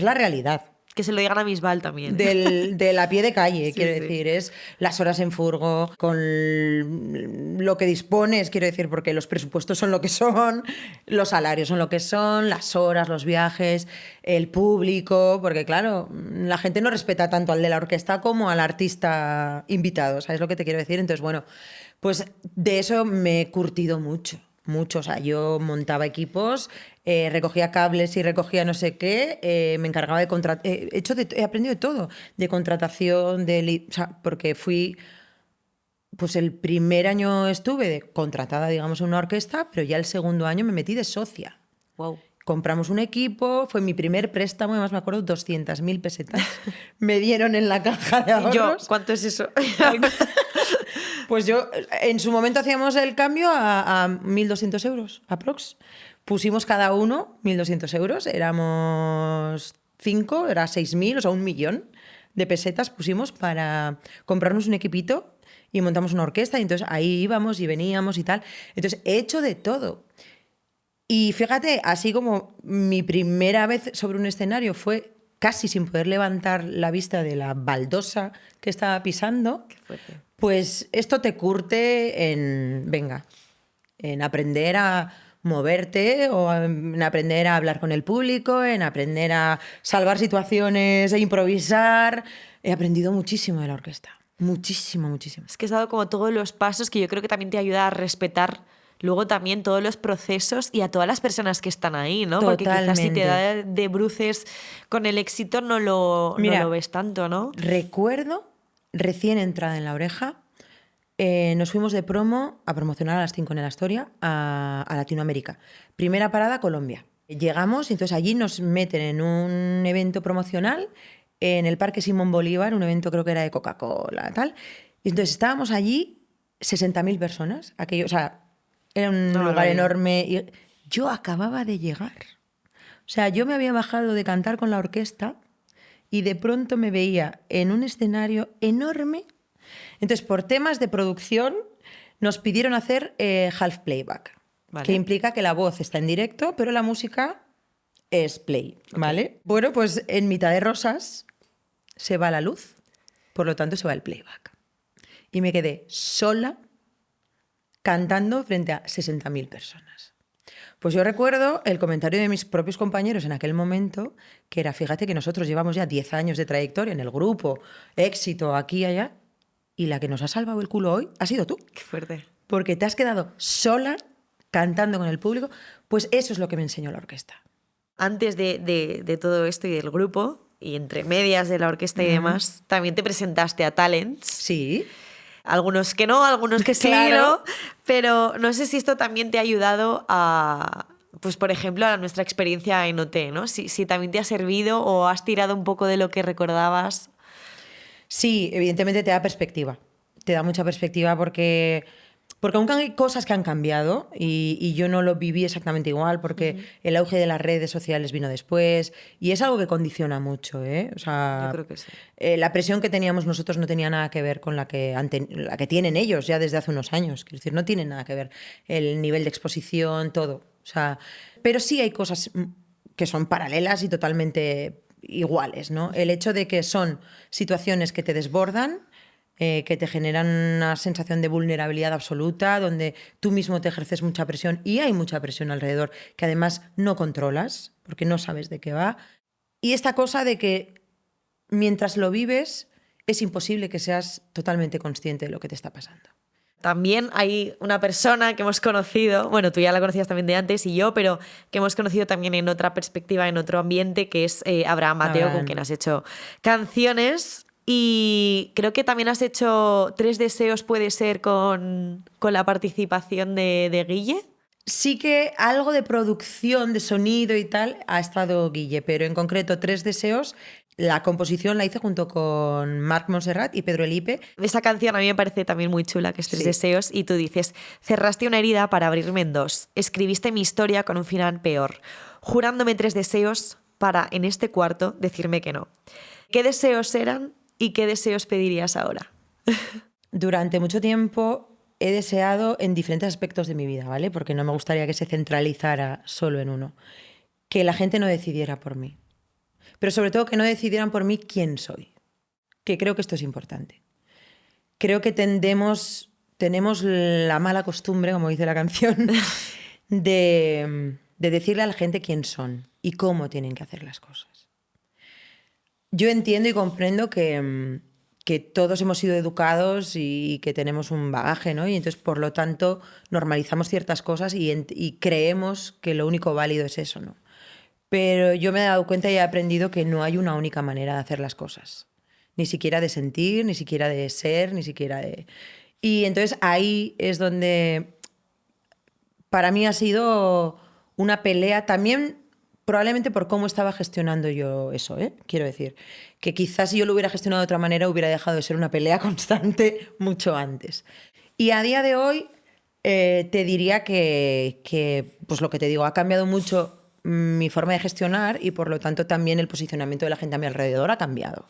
la realidad. Que se lo digan a Bisbal también. De la pie de calle, Sí, quiero sí. decir, es las horas en furgo, con lo que dispones, quiero decir, porque los presupuestos son lo que son, los salarios son lo que son, las horas, los viajes, el público, porque claro, la gente no respeta tanto al de la orquesta como al artista invitado, ¿sabes lo que te quiero decir? Entonces, bueno, pues de eso me he curtido mucho. Mucho, o sea, yo montaba equipos, recogía cables y recogía no sé qué, me encargaba de contratar, he aprendido de todo, de contratación, o sea, porque fui, pues el primer año estuve de contratada, digamos, en una orquesta, pero ya el segundo año me metí de socia. Wow. Compramos un equipo, fue mi primer préstamo, además me acuerdo, 200.000 pesetas me dieron en la caja de Y yo, ahorros. ¿cuánto es eso? Pues yo, en su momento hacíamos el cambio a 1.200 euros, aprox. Pusimos cada uno 1.200 euros, éramos 5, era 6.000, o sea, 1.000.000 de pesetas pusimos para comprarnos un equipito y montamos una orquesta y entonces ahí íbamos y veníamos y tal. Entonces he hecho de todo. Y fíjate, así como mi primera vez sobre un escenario fue casi sin poder levantar la vista de la baldosa que estaba pisando, fuerte. pues esto te curte venga, en aprender a moverte o en aprender a hablar con el público, en aprender a salvar situaciones e improvisar. He aprendido muchísimo de la orquesta. Muchísimo, muchísimo. Es que has dado como todos los pasos que yo creo que también te ayuda a respetar luego también todos los procesos y a todas las personas que están ahí, ¿no? Porque quizás si te da de bruces con el éxito Mira, no lo ves tanto, ¿no? Recuerdo, recién entrada en La Oreja, nos fuimos de promo a promocionar a las 5 en la Astoria a Latinoamérica. Primera parada, Colombia. Llegamos y entonces allí nos meten en un evento promocional en el Parque Simón Bolívar, un evento creo que era de Coca-Cola, tal. Y entonces estábamos allí 60.000 personas. Aquello, o sea, era un lugar enorme. Y yo acababa de llegar. O sea, yo me había bajado de cantar con la orquesta y de pronto me veía en un escenario enorme. Entonces, por temas de producción, nos pidieron hacer half playback, Vale. que implica que la voz está en directo, pero la música es play, ¿vale? Okay. Bueno, pues en Mitad de Rosas se va la luz, por lo tanto se va el playback. Y me quedé sola cantando frente a 60.000 personas. Pues yo recuerdo el comentario de mis propios compañeros en aquel momento, que era, fíjate que nosotros llevamos ya 10 años de trayectoria en el grupo, éxito aquí y allá, y la que nos ha salvado el culo hoy ha sido tú. Qué fuerte. Porque te has quedado sola cantando con el público. Pues eso es lo que me enseñó la orquesta. Antes de todo esto y del grupo, y entre medias de la orquesta y demás, también te presentaste a Talents. Sí. Algunos que no, algunos que sí, Claro. ¿no? Pero no sé si esto también te ha ayudado a, pues por ejemplo, a nuestra experiencia en OT, ¿no? Si también te ha servido o has tirado un poco de lo que recordabas. Sí, evidentemente te da perspectiva. Te da mucha perspectiva porque aunque hay cosas que han cambiado y yo no lo viví exactamente igual porque el auge de las redes sociales vino después y es algo que condiciona mucho, ¿eh? O sea, yo creo que sí. La presión que teníamos nosotros no tenía nada que ver con la que tienen ellos ya desde hace unos años. Quiero decir, no tiene nada que ver el nivel de exposición, todo. O sea, pero sí hay cosas que son paralelas y totalmente iguales, ¿no? El hecho de que son situaciones que te desbordan, que te generan una sensación de vulnerabilidad absoluta, donde tú mismo te ejerces mucha presión y hay mucha presión alrededor que además no controlas porque no sabes de qué va. Y esta cosa de que mientras lo vives es imposible que seas totalmente consciente de lo que te está pasando. También hay una persona que hemos conocido, bueno, tú ya la conocías también de antes y yo, pero que hemos conocido también en otra perspectiva, en otro ambiente, que es Abraham Mateo, con quien has hecho canciones. Y creo que también has hecho 3 deseos, puede ser, con la participación de Guille. Sí que algo de producción, de sonido y tal, ha estado Guille, pero en concreto 3 deseos, la composición la hice junto con Marc Montserrat y Pedro Elipe. Esa canción a mí me parece también muy chula, que es 3 deseos, y tú dices, cerraste una herida para abrirme en 2, escribiste mi historia con un final peor, jurándome 3 deseos para, en este cuarto, decirme que no. ¿Qué deseos eran y qué deseos pedirías ahora? Durante mucho tiempo he deseado en diferentes aspectos de mi vida, ¿vale? Porque no me gustaría que se centralizara solo en uno. Que la gente no decidiera por mí. Pero sobre todo que no decidieran por mí quién soy. Que creo que esto es importante. Creo que tenemos la mala costumbre, como dice la canción, de decirle a la gente quién son y cómo tienen que hacer las cosas. Yo entiendo y comprendo que todos hemos sido educados y que tenemos un bagaje, ¿no? Y entonces, por lo tanto, normalizamos ciertas cosas y creemos que lo único válido es eso, ¿no? Pero yo me he dado cuenta y he aprendido que no hay una única manera de hacer las cosas. Ni siquiera de sentir, ni siquiera de ser, ni siquiera de... Y entonces ahí es donde para mí ha sido una pelea también, probablemente por cómo estaba gestionando yo eso, ¿eh? Quiero decir, que quizás si yo lo hubiera gestionado de otra manera hubiera dejado de ser una pelea constante mucho antes. Y a día de hoy te diría que, pues lo que te digo, ha cambiado mucho mi forma de gestionar y por lo tanto también el posicionamiento de la gente a mi alrededor ha cambiado.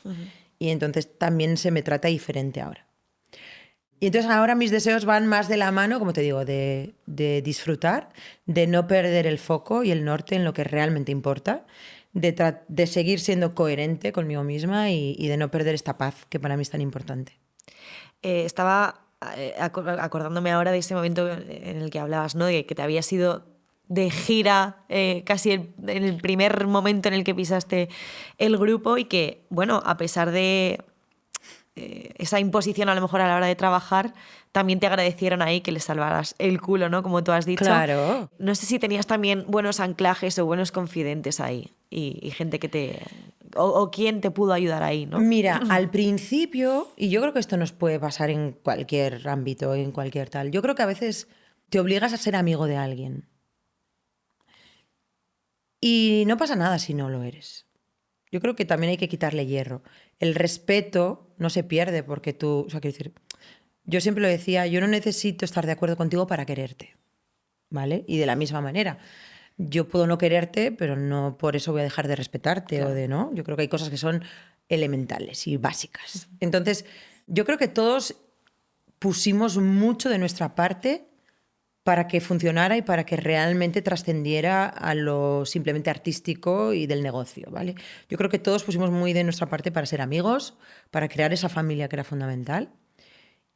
Y entonces también se me trata diferente ahora. Y entonces ahora mis deseos van más de la mano, como te digo, de disfrutar, de no perder el foco y el norte en lo que realmente importa, de seguir siendo coherente conmigo misma y de no perder esta paz que para mí es tan importante. Estaba acordándome ahora de ese momento en el que hablabas, ¿no? De que te habías ido de gira casi en el primer momento en el que pisaste el grupo y que, bueno, a pesar de esa imposición a lo mejor a la hora de trabajar, también te agradecieron ahí que les salvaras el culo, ¿no? Como tú has dicho. Claro. No sé si tenías también buenos anclajes o buenos confidentes ahí y gente que te... O quién te pudo ayudar ahí, ¿no? Mira, al principio, y yo creo que esto nos puede pasar en cualquier ámbito, en cualquier tal, yo creo que a veces te obligas a ser amigo de alguien. Y no pasa nada si no lo eres. Yo creo que también hay que quitarle hierro. El respeto no se pierde porque tú... O sea, quiero decir, yo siempre lo decía, yo no necesito estar de acuerdo contigo para quererte, ¿vale? Y de la misma manera, yo puedo no quererte, pero no por eso voy a dejar de respetarte Claro. o de no. Yo creo que hay cosas que son elementales y básicas. Entonces, yo creo que todos pusimos mucho de nuestra parte para que funcionara y para que realmente trascendiera a lo simplemente artístico y del negocio, ¿vale? Yo creo que todos pusimos muy de nuestra parte para ser amigos, para crear esa familia que era fundamental.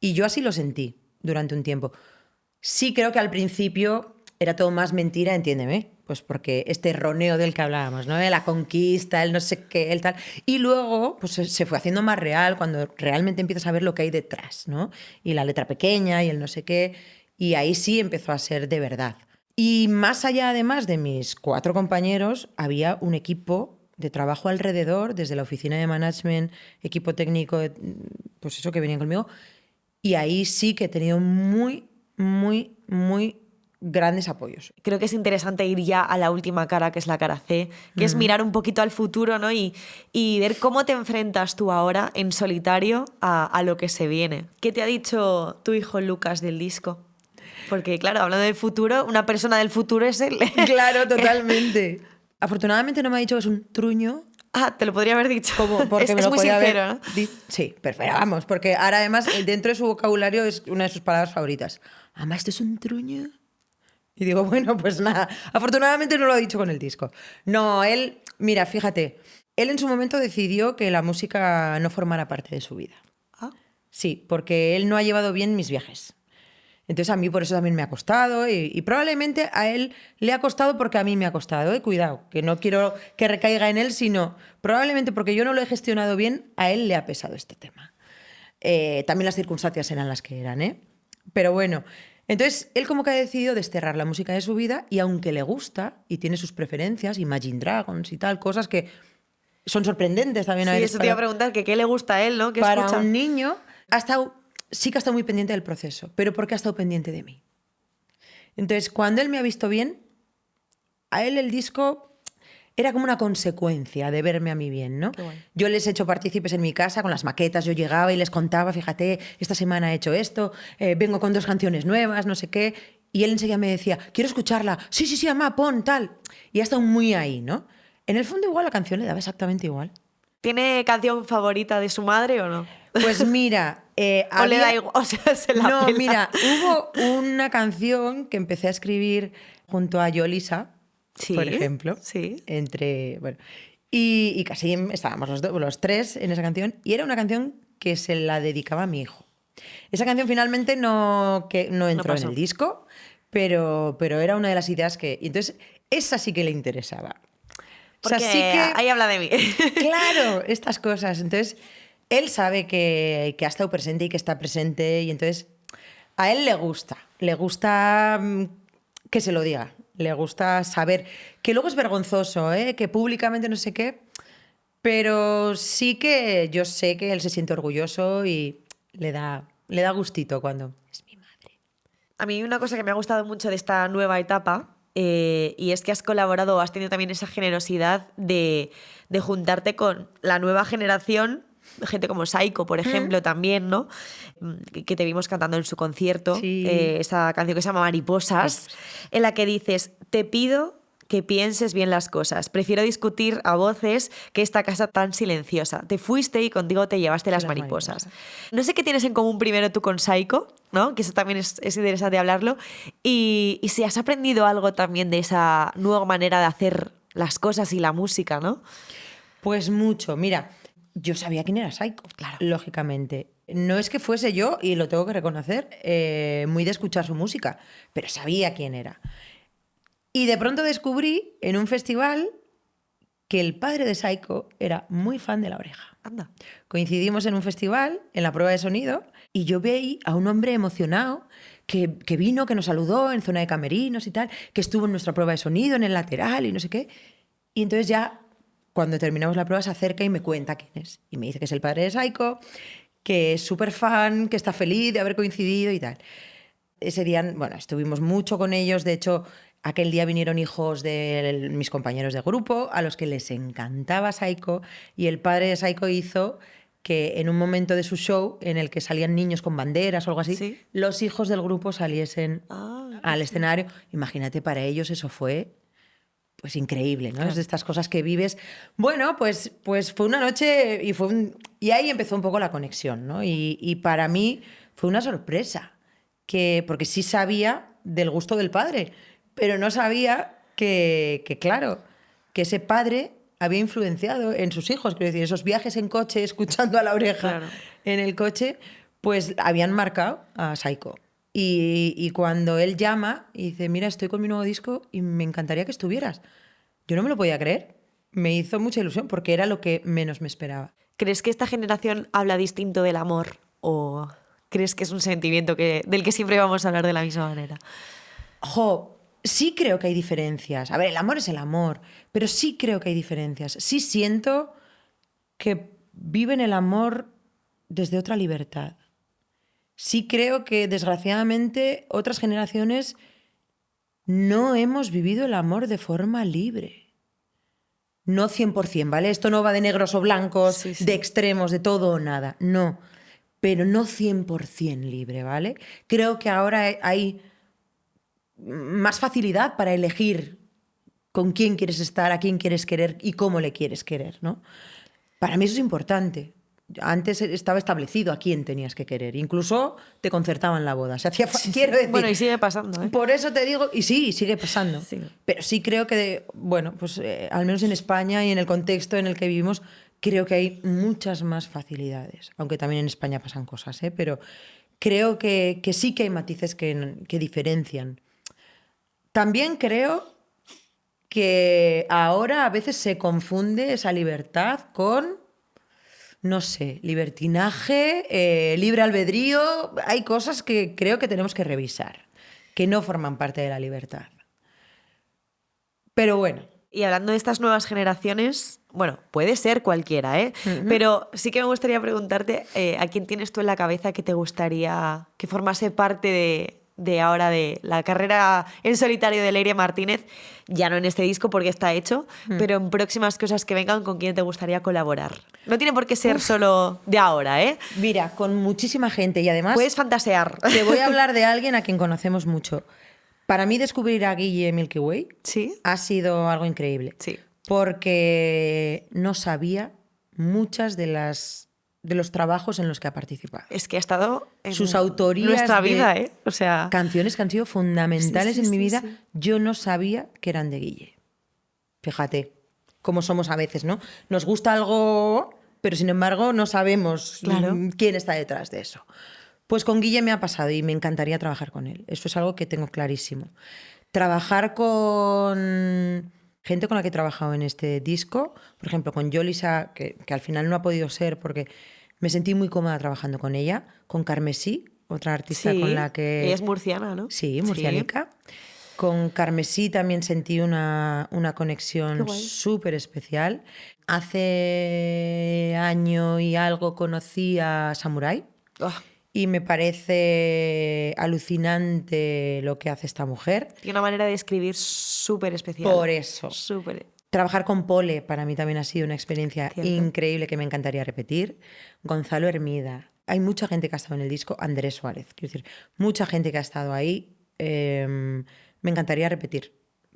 Y yo así lo sentí durante un tiempo. Sí creo que al principio era todo más mentira, entiéndeme, pues porque este roneo del que hablábamos, ¿no? La conquista, el no sé qué, el tal. Y luego pues se fue haciendo más real cuando realmente empiezas a ver lo que hay detrás, ¿no? Y la letra pequeña y el no sé qué. Y ahí sí empezó a ser de verdad. Y más allá, además de mis 4 compañeros, había un equipo de trabajo alrededor, desde la oficina de management, equipo técnico, pues eso que venían conmigo. Y ahí sí que he tenido muy, muy, muy grandes apoyos. Creo que es interesante ir ya a la última cara, que es la cara C, que es mirar un poquito al futuro, ¿no? Y ver cómo te enfrentas tú ahora en solitario a lo que se viene. ¿Qué te ha dicho tu hijo Lucas del disco? Porque, claro, hablando del futuro, una persona del futuro es él. Claro, totalmente. Afortunadamente no me ha dicho que es un truño. Ah, te lo podría haber dicho. Como porque me es lo muy podía sincero, haber ¿no? Sí, pero vamos, porque ahora además dentro de su vocabulario es una de sus palabras favoritas. Mamá, ¿esto es un truño? Y digo, bueno, pues nada. Afortunadamente no lo ha dicho con el disco. No, él, mira, fíjate, él en su momento decidió que la música no formara parte de su vida. Ah. Sí, porque él no ha llevado bien mis viajes. Entonces a mí por eso también me ha costado y probablemente a él le ha costado porque a mí me ha costado. Cuidado, que no quiero que recaiga en él, sino probablemente porque yo no lo he gestionado bien, a él le ha pesado este tema. También las circunstancias eran las que eran, ¿eh? Pero bueno, entonces él como que ha decidido desterrar la música de su vida y aunque le gusta y tiene sus preferencias, Imagine Dragons y tal, cosas que son sorprendentes también. Sí, A ver, eso te iba a preguntar, que qué le gusta a él, ¿no? ¿Qué para escucha? un niño sí que ha estado muy pendiente del proceso, pero porque ha estado pendiente de mí. Entonces, cuando él me ha visto bien, a él el disco era como una consecuencia de verme a mí bien, ¿no? Qué guay. Yo les he hecho partícipes en mi casa con las maquetas, yo llegaba y les contaba, fíjate, esta semana he hecho esto, vengo con 2 canciones nuevas, no sé qué, y él enseguida me decía, quiero escucharla, sí, sí, sí, mamá, pon, tal. Y ha estado muy ahí, ¿no? En el fondo igual la canción le daba exactamente igual. ¿Tiene canción favorita de su madre o no? Pues mira, ¿O le da igual? O sea, se la No, pela. mira, hubo una canción que empecé a escribir junto a Yolisa, Sí, por ejemplo. sí. Bueno, y casi estábamos los 3 en esa canción. Y era una canción que se la dedicaba a mi hijo. Esa canción finalmente no entró en pasó. el disco, pero era una de las ideas que... Y entonces, esa sí que le interesaba. Porque O sea, sí que... ahí habla de mí. Claro, estas cosas. Entonces, él sabe que ha estado presente y que está presente y entonces a él le gusta que se lo diga, le gusta saber, que luego es vergonzoso, que públicamente no sé qué, pero sí que yo sé que él se siente orgulloso y le da gustito cuando es mi madre. A mí una cosa que me ha gustado mucho de esta nueva etapa y es que has colaborado, has tenido también esa generosidad de juntarte con la nueva generación, gente como Saiko, por ejemplo, también, ¿no? Que te vimos cantando en su concierto, Sí. esa canción que se llama Mariposas, en la que dices, te pido que pienses bien las cosas. Prefiero discutir a voces que esta casa tan silenciosa. Te fuiste y contigo te llevaste las mariposas. No sé qué tienes en común primero tú con Saiko, ¿no? Que eso también es interesante hablarlo. Y si has aprendido algo también de esa nueva manera de hacer las cosas y la música, ¿no? Pues mucho. Mira, yo sabía quién era Saiko, Claro. lógicamente. No es que fuese yo, y lo tengo que reconocer, muy de escuchar su música, pero sabía quién era. Y de pronto descubrí en un festival que el padre de Saiko era muy fan de La Oreja. Anda. Coincidimos en un festival, en la prueba de sonido, y yo vi a un hombre emocionado que vino, que nos saludó en zona de camerinos y tal, que estuvo en nuestra prueba de sonido, en el lateral y no sé qué. Y entonces ya, cuando terminamos la prueba, se acerca y me cuenta quién es. Y me dice que es el padre de Saiko, que es súper fan, que está feliz de haber coincidido y tal. Ese día, bueno, estuvimos mucho con ellos. De hecho, aquel día vinieron hijos de mis compañeros de grupo, a los que les encantaba Saiko, y el padre de Saiko hizo que en un momento de su show, en el que salían niños con banderas o algo así, ¿Sí? los hijos del grupo saliesen al escenario. Imagínate, para ellos eso fue pues increíble, ¿no? Claro. Es de estas cosas que vives. Bueno, pues fue una noche y ahí empezó un poco la conexión, ¿no? Y para mí fue una sorpresa, porque sí sabía del gusto del padre, pero no sabía claro, que ese padre había influenciado en sus hijos. Quiero decir, esos viajes en coche, escuchando a la oreja Claro. en el coche, pues habían marcado a Saiko. Y cuando él llama y dice, mira, estoy con mi nuevo disco y me encantaría que estuvieras. Yo no me lo podía creer. Me hizo mucha ilusión porque era lo que menos me esperaba. ¿Crees que esta generación habla distinto del amor o crees que es un sentimiento del que siempre vamos a hablar de la misma manera? Sí creo que hay diferencias. A ver, el amor es el amor, pero sí creo que hay diferencias. Sí siento que viven el amor desde otra libertad. Sí creo que, desgraciadamente, otras generaciones no hemos vivido el amor de forma libre. No 100%, ¿vale? Esto no va de negros o blancos, Sí, sí. de extremos, de todo o nada. No, pero no 100% libre, ¿vale? Creo que ahora hay más facilidad para elegir con quién quieres estar, a quién quieres querer y cómo le quieres querer, ¿no? Para mí eso es importante. Antes estaba establecido a quién tenías que querer. Incluso te concertaban la boda. Se hacía quiero decir, Bueno, y sigue pasando, ¿eh? Por eso te digo, y sí, sigue pasando. Sí. Pero sí creo que, bueno, pues al menos en España y en el contexto en el que vivimos, creo que hay muchas más facilidades. Aunque también en España pasan cosas, ¿eh? Pero creo que sí que hay matices que diferencian. También creo que ahora a veces se confunde esa libertad con, no sé, libertinaje, libre albedrío. Hay cosas que creo que tenemos que revisar, que no forman parte de la libertad. Pero bueno. Y hablando de estas nuevas generaciones, bueno, puede ser cualquiera, ¿eh? Uh-huh. Pero sí que me gustaría preguntarte a quién tienes tú en la cabeza que te gustaría que formase parte de ahora de la carrera en solitario de Leire Martínez, ya no en este disco porque está hecho, pero en próximas cosas que vengan, ¿con quién te gustaría colaborar? No tiene por qué ser solo de ahora, ¿eh? Mira, con muchísima gente y además... Puedes fantasear. Te voy a hablar de alguien a quien conocemos mucho. Para mí descubrir a Guille Milky Way ¿Sí? ha sido algo increíble. Sí. Porque no sabía muchas de los trabajos en los que ha participado. Es que ha estado en sus autorías nuestra de vida, ¿eh? O sea, canciones que han sido fundamentales en mi vida. Sí. Yo no sabía que eran de Guille. Fíjate cómo somos a veces, ¿no? Nos gusta algo, pero sin embargo no sabemos quién está detrás de eso. Pues con Guille me ha pasado y me encantaría trabajar con él. Eso es algo que tengo clarísimo. Trabajar con gente con la que he trabajado en este disco, por ejemplo, con Yolisa, que al final no ha podido ser porque me sentí muy cómoda trabajando con ella, con Carmesí, otra artista con la que... Ella es murciana, ¿no? Sí, murcianica. Sí. Con Carmesí también sentí una conexión súper especial. Hace año y algo conocí a Samurai. Oh. Y me parece alucinante lo que hace esta mujer. Tiene una manera de escribir súper especial. Por eso. Súper. Trabajar con Pole para mí también ha sido una experiencia increíble que me encantaría repetir. Gonzalo Hermida. Hay mucha gente que ha estado en el disco. Andrés Suárez. Quiero decir, mucha gente que ha estado ahí. Me encantaría repetir.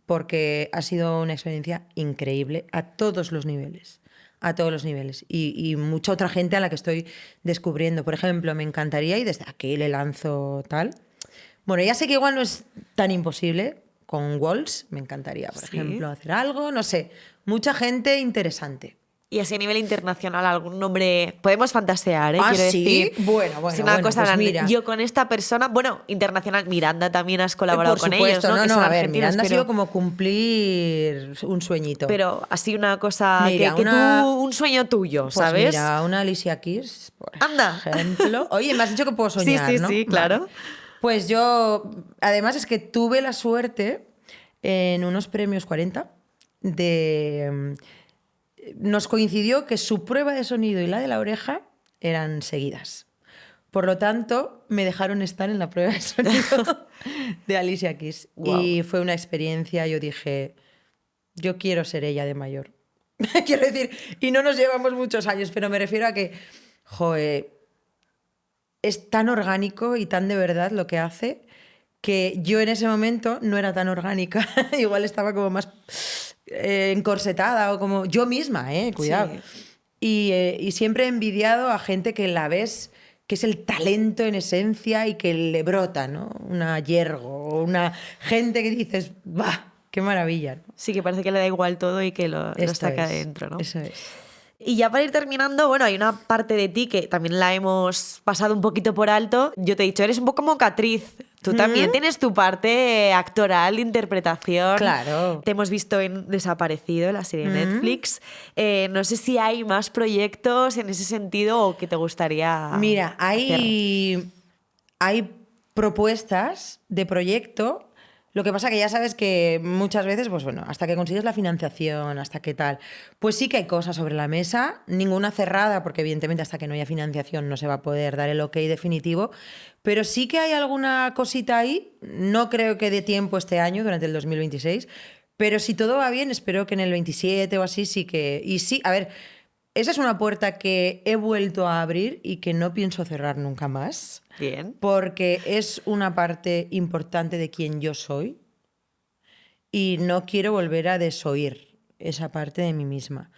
Porque ha sido una experiencia increíble a todos los niveles. A todos los niveles. Y mucha otra gente a la que estoy descubriendo. Por ejemplo, me encantaría, y desde aquí le lanzo tal. Bueno, ya sé que igual no es tan imposible. Con Walls me encantaría, por ejemplo, hacer algo. No sé, mucha gente interesante. Y así a nivel internacional, algún nombre. Podemos fantasear, ¿eh? ¿Ah, Quiero sí? decir. Bueno, Es una bueno, cosa pues grande. mira. Yo con esta persona, bueno, internacional, Miranda también has colaborado Por con ellos, supuesto, ¿no? no, Que no, son a ver, argentinos, Miranda ha sido como cumplir un sueñito. pero así una cosa Mira, que tú, un sueño tuyo, Pues ¿sabes? mira, una Alicia Keys, por Anda. ejemplo. Oye, me has dicho que puedo Sí, soñar, sí, ¿no? sí, Vale. claro. Pues yo, además es que tuve la suerte en unos premios 40 de... Nos coincidió que su prueba de sonido y la de la oreja eran seguidas. Por lo tanto, me dejaron estar en la prueba de sonido de Alicia Keys. Wow. Y fue una experiencia, yo dije, yo quiero ser ella de mayor. Quiero decir, y no nos llevamos muchos años, pero me refiero a que, joe, es tan orgánico y tan de verdad lo que hace que yo en ese momento no era tan orgánica. Igual estaba como más encorsetada o como yo misma, cuidado. Sí. Y siempre he envidiado a gente que la ves que es el talento en esencia y que le brota, ¿no? Una Yergo o una gente que dices, ¡bah! ¡Qué maravilla! ¿No? Sí, que parece que le da igual todo y que lo Esto saca es, adentro, ¿no? Eso es. Y ya para ir terminando, bueno, hay una parte de ti que también la hemos pasado un poquito por alto. Yo te he dicho, eres un poco como Catriz. Tú también tienes tu parte actoral, de interpretación. Claro. Te hemos visto en Desaparecido, la serie de Netflix. No sé si hay más proyectos en ese sentido o que te gustaría Mira, hacer. hay propuestas de proyecto. Lo que pasa que ya sabes que muchas veces, pues bueno, hasta que consigues la financiación, hasta que tal, pues sí que hay cosas sobre la mesa, ninguna cerrada, porque evidentemente hasta que no haya financiación no se va a poder dar el ok definitivo, pero sí que hay alguna cosita ahí, no creo que dé tiempo este año, durante el 2026, pero si todo va bien, espero que en el 27 o así sí que... Y sí, a ver, esa es una puerta que he vuelto a abrir y que no pienso cerrar nunca más. Bien. Porque es una parte importante de quien yo soy y no quiero volver a desoír esa parte de mí misma.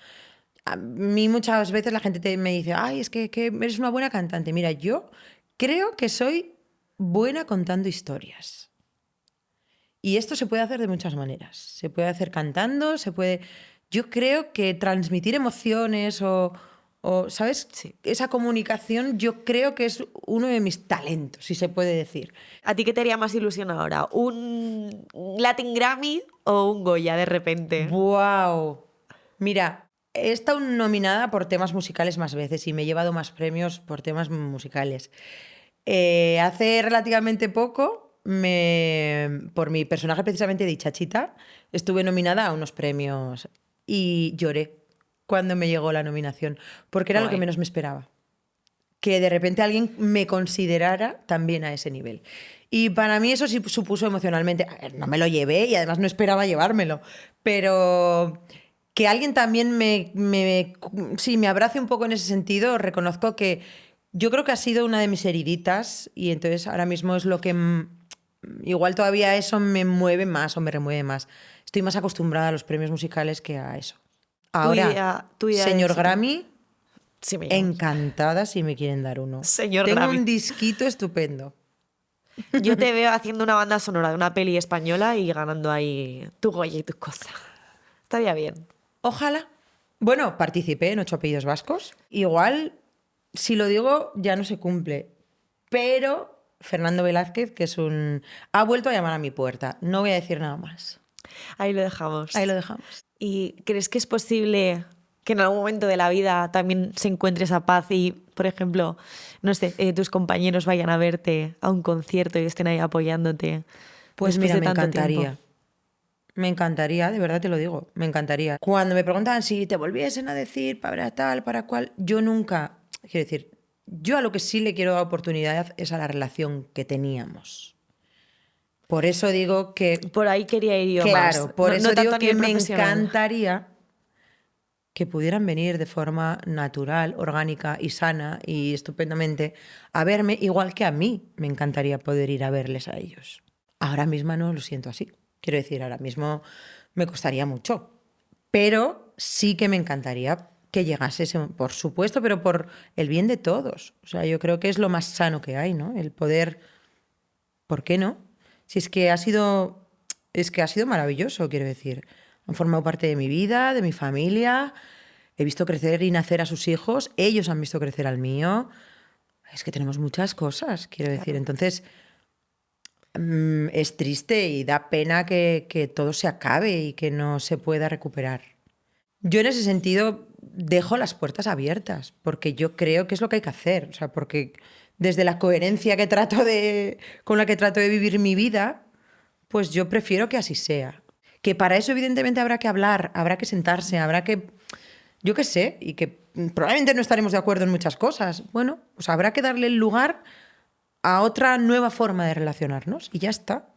A mí muchas veces la gente me dice, ay, es que eres una buena cantante. Mira, yo creo que soy buena contando historias. Y esto se puede hacer de muchas maneras. Se puede hacer cantando, se puede... Yo creo que transmitir emociones o, ¿sabes? Sí. Esa comunicación yo creo que es uno de mis talentos, si se puede decir. ¿A ti qué te haría más ilusión ahora? ¿Un Latin Grammy o un Goya de repente? ¡Wow! Mira, he estado nominada por temas musicales más veces y me he llevado más premios por temas musicales. Hace relativamente poco, por mi personaje precisamente de Chachita, estuve nominada a unos premios y lloré cuando me llegó la nominación, porque era lo que Guay. menos me esperaba. Que de repente alguien me considerara también a ese nivel. Y para mí eso sí supuso emocionalmente, a ver, no me lo llevé y además no esperaba llevármelo, pero que alguien también sí, me abrace un poco en ese sentido, reconozco que yo creo que ha sido una de mis heriditas y entonces ahora mismo es lo que igual todavía eso me mueve más o me remueve más. Estoy más acostumbrada a los premios musicales que a eso. Ahora, Tu idea de señor éxito. Grammy, Sí, me llamas. encantada si me quieren dar uno. Señor Tengo Grammy. un disquito estupendo. Yo te veo haciendo una banda sonora de una peli española y ganando ahí tu Goya y tus cosas. Estaría bien. Ojalá. Bueno, participé en 8 apellidos vascos. Igual, si lo digo, ya no se cumple. Pero Fernando Velázquez, que es ha vuelto a llamar a mi puerta. No voy a decir nada más. Ahí lo dejamos. Ahí lo dejamos. ¿Y crees que es posible que en algún momento de la vida también se encuentre esa paz y, por ejemplo, no sé, tus compañeros vayan a verte a un concierto y estén ahí apoyándote? Pues después mira, de me tanto encantaría. tiempo? Me encantaría, de verdad te lo digo, me encantaría. Cuando me preguntaban si te volviesen a decir para tal, para cual, yo nunca, quiero decir, yo a lo que sí le quiero dar oportunidad es a la relación que teníamos. Por eso digo que, Por ahí quería ir yo más. claro, por No- eso no tanto digo a que nivel me profesional. encantaría que pudieran venir de forma natural, orgánica y sana y estupendamente a verme, igual que a mí me encantaría poder ir a verles a ellos. Ahora mismo no lo siento así. Quiero decir, ahora mismo me costaría mucho. Pero sí que me encantaría que llegase ese, por supuesto, pero por el bien de todos. O sea, yo creo que es lo más sano que hay, ¿no? El poder, ¿por qué no? Si es que ha sido maravilloso, quiero decir. Han formado parte de mi vida, de mi familia. he visto crecer y nacer a sus hijos, ellos han visto crecer al mío. Es que tenemos muchas cosas, quiero decir. Entonces, es triste y da pena que todo se acabe y que no se pueda recuperar. Yo en ese sentido dejo las puertas abiertas, porque yo creo que es lo que hay que hacer. O sea, porque desde la coherencia con la que trato de vivir mi vida, pues yo prefiero que así sea. Que para eso, evidentemente, habrá que hablar, habrá que sentarse, habrá que... Yo qué sé, y que probablemente no estaremos de acuerdo en muchas cosas. Bueno, pues habrá que darle el lugar a otra nueva forma de relacionarnos y ya está.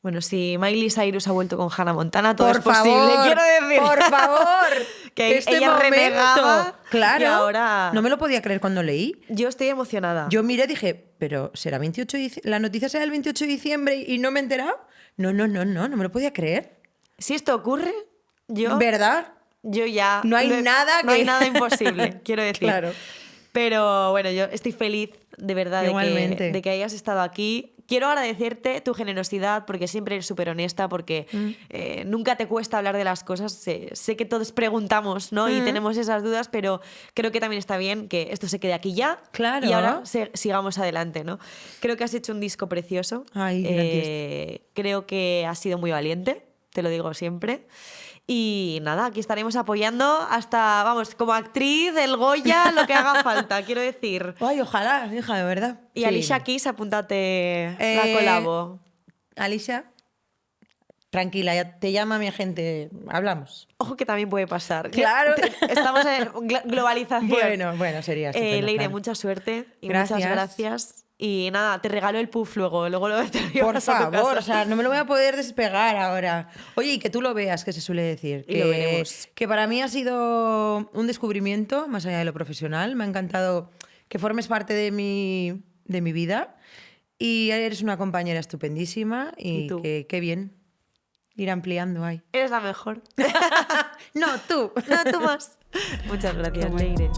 Bueno, si Miley Cyrus ha vuelto con Hannah Montana, todo Por es posible, favor, quiero decir. por favor. Que este ella momento, renegaba claro, y ahora... no me lo podía creer cuando leí. Yo estoy emocionada. Yo miré y dije, pero ¿será 28 la noticia será el 28 de diciembre y no me he enterado? No me lo podía creer. Si esto ocurre, yo... ¿Verdad? Yo ya... No hay nada No hay nada imposible, quiero decir. Claro. Pero bueno, yo estoy feliz de verdad Igualmente. de que hayas estado aquí. Quiero agradecerte tu generosidad porque siempre eres súper honesta, porque nunca te cuesta hablar de las cosas. Sé que todos preguntamos, ¿no? Y tenemos esas dudas, pero creo que también está bien que esto se quede aquí ya. Claro. Y ahora sigamos adelante, ¿no? Creo que has hecho un disco precioso. Ay, gracias. Creo que has sido muy valiente, te lo digo siempre. Y nada, aquí estaremos apoyando hasta, vamos, como actriz del Goya, lo que haga falta, quiero decir. Ay, ojalá, hija, de verdad. Y Sí. Alicia Keys, apúntate la colabo. Alicia, tranquila, ya te llama mi agente, hablamos. Ojo que también puede pasar. Claro. Estamos en globalización. Bueno, sería estupendo, Leire, claro. mucha suerte y Gracias. muchas gracias. Y nada, te regalo el puff luego lo te Por llevas a tu favor, casa. o sea, no me lo voy a poder despegar ahora. Oye, y que tú lo veas, que se suele decir. Y lo veremos. Que para mí ha sido un descubrimiento, más allá de lo profesional. Me ha encantado que formes parte de mi vida. Y eres una compañera estupendísima. Y tú? que qué bien ir ampliando ahí. Eres la mejor. No, tú. No, tú más. Muchas gracias, Leire.